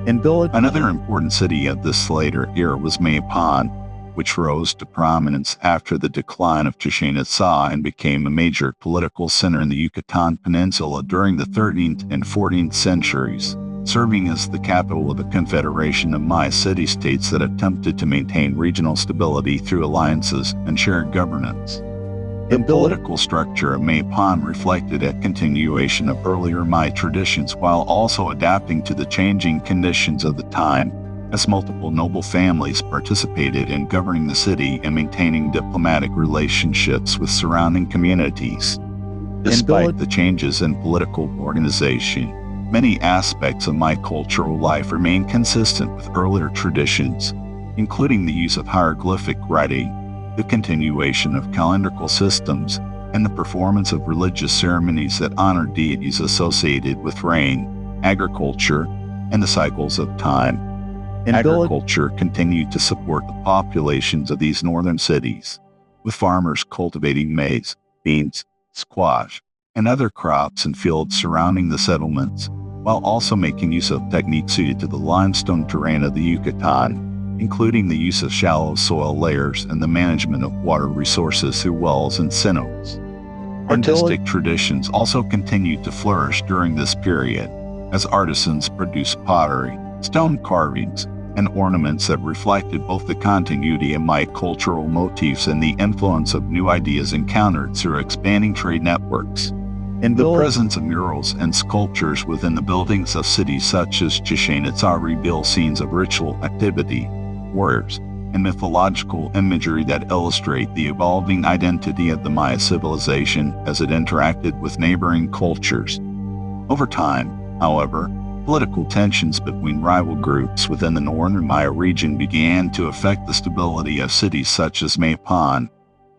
Another important city of this later era was Mayapan, which rose to prominence after the decline of Chichen Itza and became a major political center in the Yucatan Peninsula during the 13th and 14th centuries, serving as the capital of a confederation of Maya city-states that attempted to maintain regional stability through alliances and shared governance. The political structure of Mayapan reflected a continuation of earlier Maya traditions while also adapting to the changing conditions of the time, as multiple noble families participated in governing the city and maintaining diplomatic relationships with surrounding communities. Despite the changes in political organization, many aspects of Maya cultural life remain consistent with earlier traditions, including the use of hieroglyphic writing, the continuation of calendrical systems, and the performance of religious ceremonies that honor deities associated with rain, agriculture, and the cycles of time. Agriculture continued to support the populations of these northern cities, with farmers cultivating maize, beans, squash, and other crops in fields surrounding the settlements, while also making use of techniques suited to the limestone terrain of the Yucatan, including the use of shallow soil layers and the management of water resources through wells and cenotes. Artistic traditions also continued to flourish during this period, as artisans produced pottery, stone carvings, and ornaments that reflected both the continuity of Maya cultural motifs and the influence of new ideas encountered through expanding trade networks. The presence of murals and sculptures within the buildings of cities such as Chichen Itza reveal scenes of ritual activity, warriors, and mythological imagery that illustrate the evolving identity of the Maya civilization as it interacted with neighboring cultures. Over time, however, political tensions between rival groups within the northern Maya region began to affect the stability of cities such as Mayapan,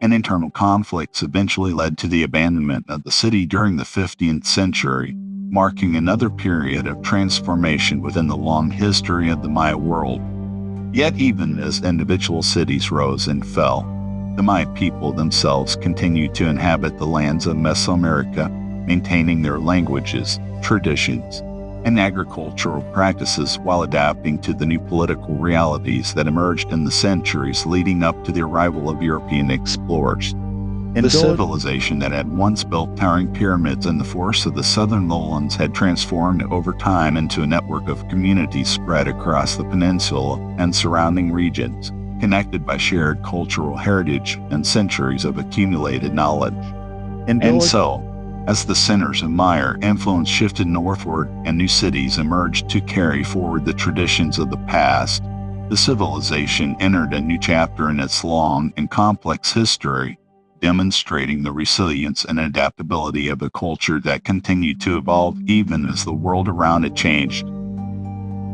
and internal conflicts eventually led to the abandonment of the city during the 15th century, marking another period of transformation within the long history of the Maya world. Yet even as individual cities rose and fell, the Maya people themselves continued to inhabit the lands of Mesoamerica, maintaining their languages, traditions, and agricultural practices while adapting to the new political realities that emerged in the centuries leading up to the arrival of European explorers. The civilization that had once built towering pyramids in the forests of the southern lowlands had transformed over time into a network of communities spread across the peninsula and surrounding regions, connected by shared cultural heritage and centuries of accumulated knowledge. And so, as the centers of Maya influence shifted northward and new cities emerged to carry forward the traditions of the past, the civilization entered a new chapter in its long and complex history, demonstrating the resilience and adaptability of a culture that continued to evolve even as the world around it changed.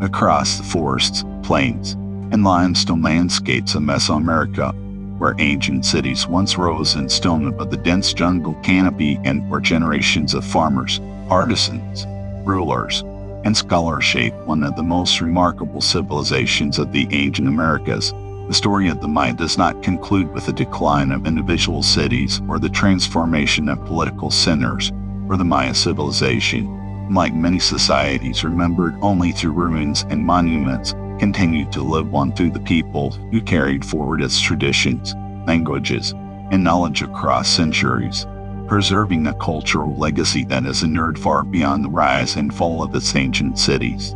Across the forests, plains, and limestone landscapes of Mesoamerica, where ancient cities once rose in stone above the dense jungle canopy and where generations of farmers, artisans, rulers, and scholars shaped one of the most remarkable civilizations of the ancient Americas, the story of the Maya does not conclude with the decline of individual cities or the transformation of political centers, for the Maya civilization, like many societies remembered only through ruins and monuments, continued to live on through the people who carried forward its traditions, languages, and knowledge across centuries, preserving a cultural legacy that has endured far beyond the rise and fall of its ancient cities.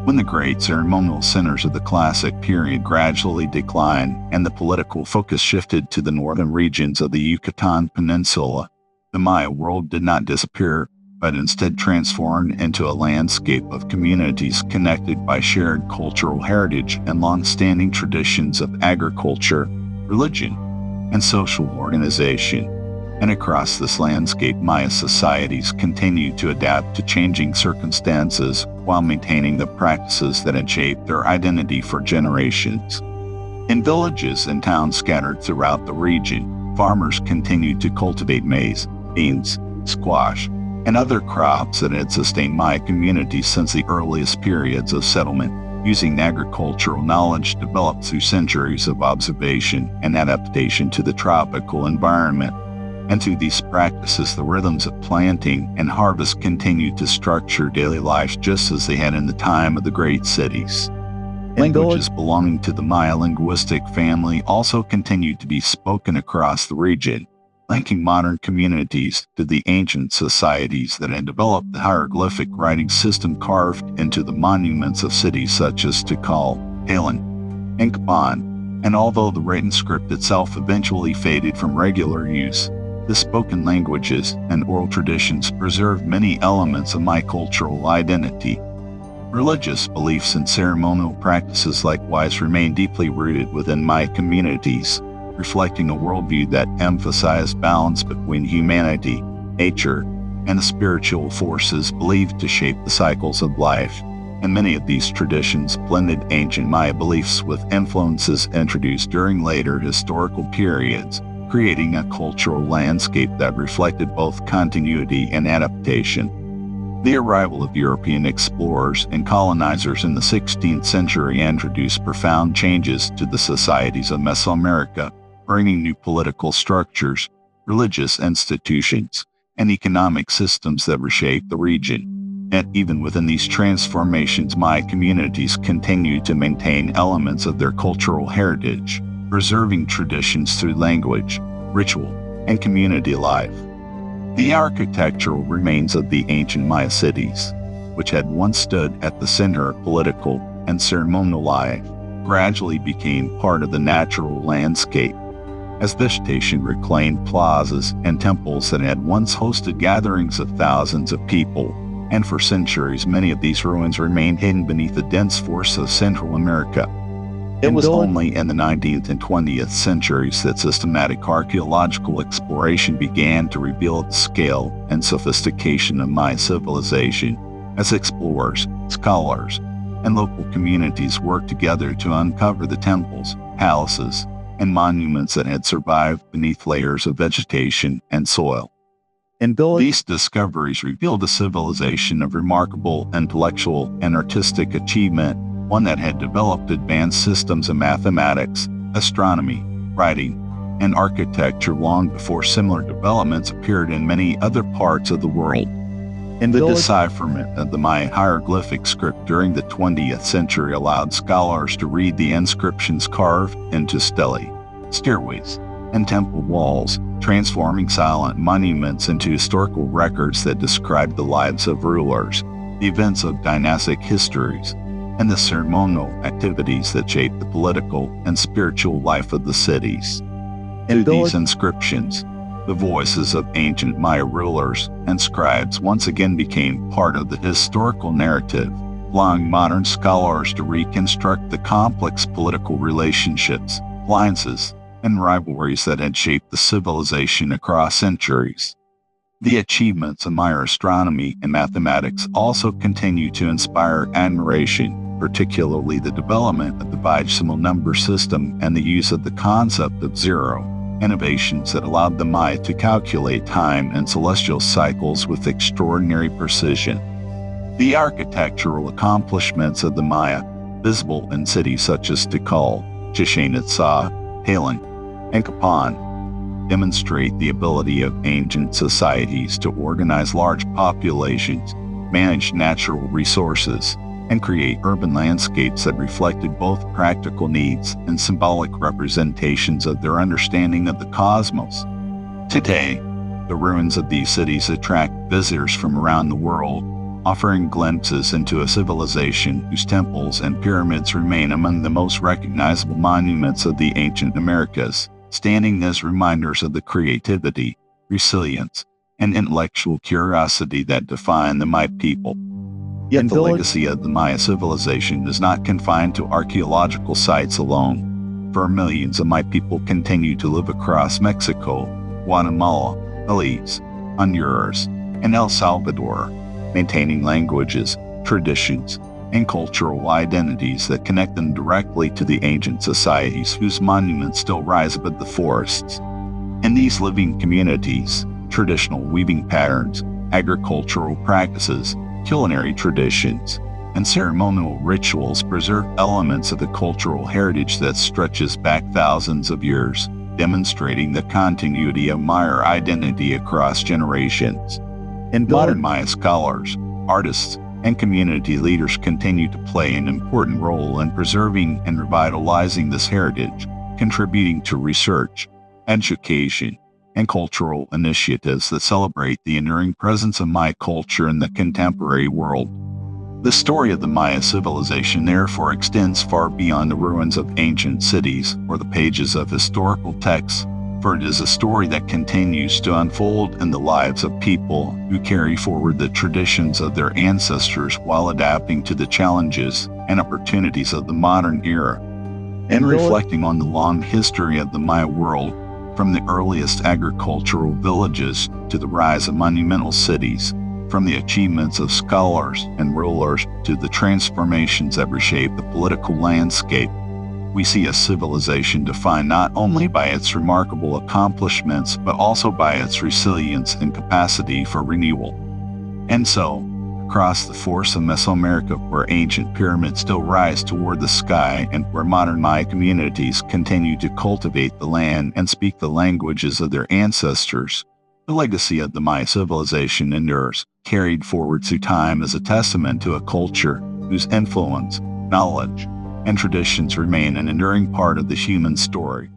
When the great ceremonial centers of the classic period gradually declined and the political focus shifted to the northern regions of the Yucatan Peninsula, the Maya world did not disappear, but instead transformed into a landscape of communities connected by shared cultural heritage and long-standing traditions of agriculture, religion, and social organization. And across this landscape, Maya societies continued to adapt to changing circumstances while maintaining the practices that had shaped their identity for generations. In villages and towns scattered throughout the region, farmers continued to cultivate maize, beans, squash, and other crops that had sustained Maya communities since the earliest periods of settlement, using agricultural knowledge developed through centuries of observation and adaptation to the tropical environment. And through these practices, the rhythms of planting and harvest continued to structure daily life just as they had in the time of the great cities. Languages belonging to the Maya linguistic family also continued to be spoken across the region, linking modern communities to the ancient societies that had developed the hieroglyphic writing system carved into the monuments of cities such as Tikal, Palan, and Kapan. And although the written script itself eventually faded from regular use, the spoken languages and oral traditions preserve many elements of my cultural identity. Religious beliefs and ceremonial practices likewise remain deeply rooted within my communities, reflecting a worldview that emphasized balance between humanity, nature, and the spiritual forces believed to shape the cycles of life. And many of these traditions blended ancient Maya beliefs with influences introduced during later historical periods, creating a cultural landscape that reflected both continuity and adaptation. The arrival of European explorers and colonizers in the 16th century introduced profound changes to the societies of Mesoamerica, bringing new political structures, religious institutions, and economic systems that reshaped the region. Yet even within these transformations, Maya communities continued to maintain elements of their cultural heritage, preserving traditions through language, ritual, and community life. The architectural remains of the ancient Maya cities, which had once stood at the center of political and ceremonial life, gradually became part of the natural landscape, as vegetation reclaimed plazas and temples that had once hosted gatherings of thousands of people. And for centuries, many of these ruins remained hidden beneath the dense forests of Central America. It was only in the 19th and 20th centuries that systematic archaeological exploration began to reveal the scale and sophistication of Maya civilization, as explorers, scholars, and local communities worked together to uncover the temples, palaces, and monuments that had survived beneath layers of vegetation and soil. These discoveries revealed a civilization of remarkable intellectual and artistic achievement, one that had developed advanced systems of mathematics, astronomy, writing, and architecture long before similar developments appeared in many other parts of the world. The decipherment of the Maya hieroglyphic script during the 20th century allowed scholars to read the inscriptions carved into stelae, stairways, and temple walls, transforming silent monuments into historical records that described the lives of rulers, the events of dynastic histories, and the ceremonial activities that shaped the political and spiritual life of the cities. Through these inscriptions, the voices of ancient Maya rulers and scribes once again became part of the historical narrative, allowing modern scholars to reconstruct the complex political relationships, alliances, and rivalries that had shaped the civilization across centuries. The achievements of Maya astronomy and mathematics also continue to inspire admiration, particularly the development of the decimal number system and the use of the concept of zero, innovations that allowed the Maya to calculate time and celestial cycles with extraordinary precision. The architectural accomplishments of the Maya, visible in cities such as Tikal, Chichen Itza, Palenque, and Capan, demonstrate the ability of ancient societies to organize large populations, manage natural resources, and create urban landscapes that reflected both practical needs and symbolic representations of their understanding of the cosmos. Today, the ruins of these cities attract visitors from around the world, offering glimpses into a civilization whose temples and pyramids remain among the most recognizable monuments of the ancient Americas, standing as reminders of the creativity, resilience, and intellectual curiosity that define the Maya people. Yet the legacy of the Maya civilization is not confined to archaeological sites alone, for millions of Maya people continue to live across Mexico, Guatemala, Belize, Honduras, and El Salvador, maintaining languages, traditions, and cultural identities that connect them directly to the ancient societies whose monuments still rise above the forests. In these living communities, traditional weaving patterns, agricultural practices, culinary traditions, and ceremonial rituals preserve elements of the cultural heritage that stretches back thousands of years, demonstrating the continuity of Maya identity across generations. Modern Maya scholars, artists, and community leaders continue to play an important role in preserving and revitalizing this heritage, contributing to research, education, and cultural initiatives that celebrate the enduring presence of Maya culture in the contemporary world. The story of the Maya civilization therefore extends far beyond the ruins of ancient cities or the pages of historical texts, for it is a story that continues to unfold in the lives of people who carry forward the traditions of their ancestors while adapting to the challenges and opportunities of the modern era. And reflecting on the long history of the Maya world, from the earliest agricultural villages to the rise of monumental cities, from the achievements of scholars and rulers to the transformations that reshape the political landscape, we see a civilization defined not only by its remarkable accomplishments, but also by its resilience and capacity for renewal. And so, across the forests of Mesoamerica, where ancient pyramids still rise toward the sky and where modern Maya communities continue to cultivate the land and speak the languages of their ancestors, the legacy of the Maya civilization endures, carried forward through time as a testament to a culture whose influence, knowledge, and traditions remain an enduring part of the human story.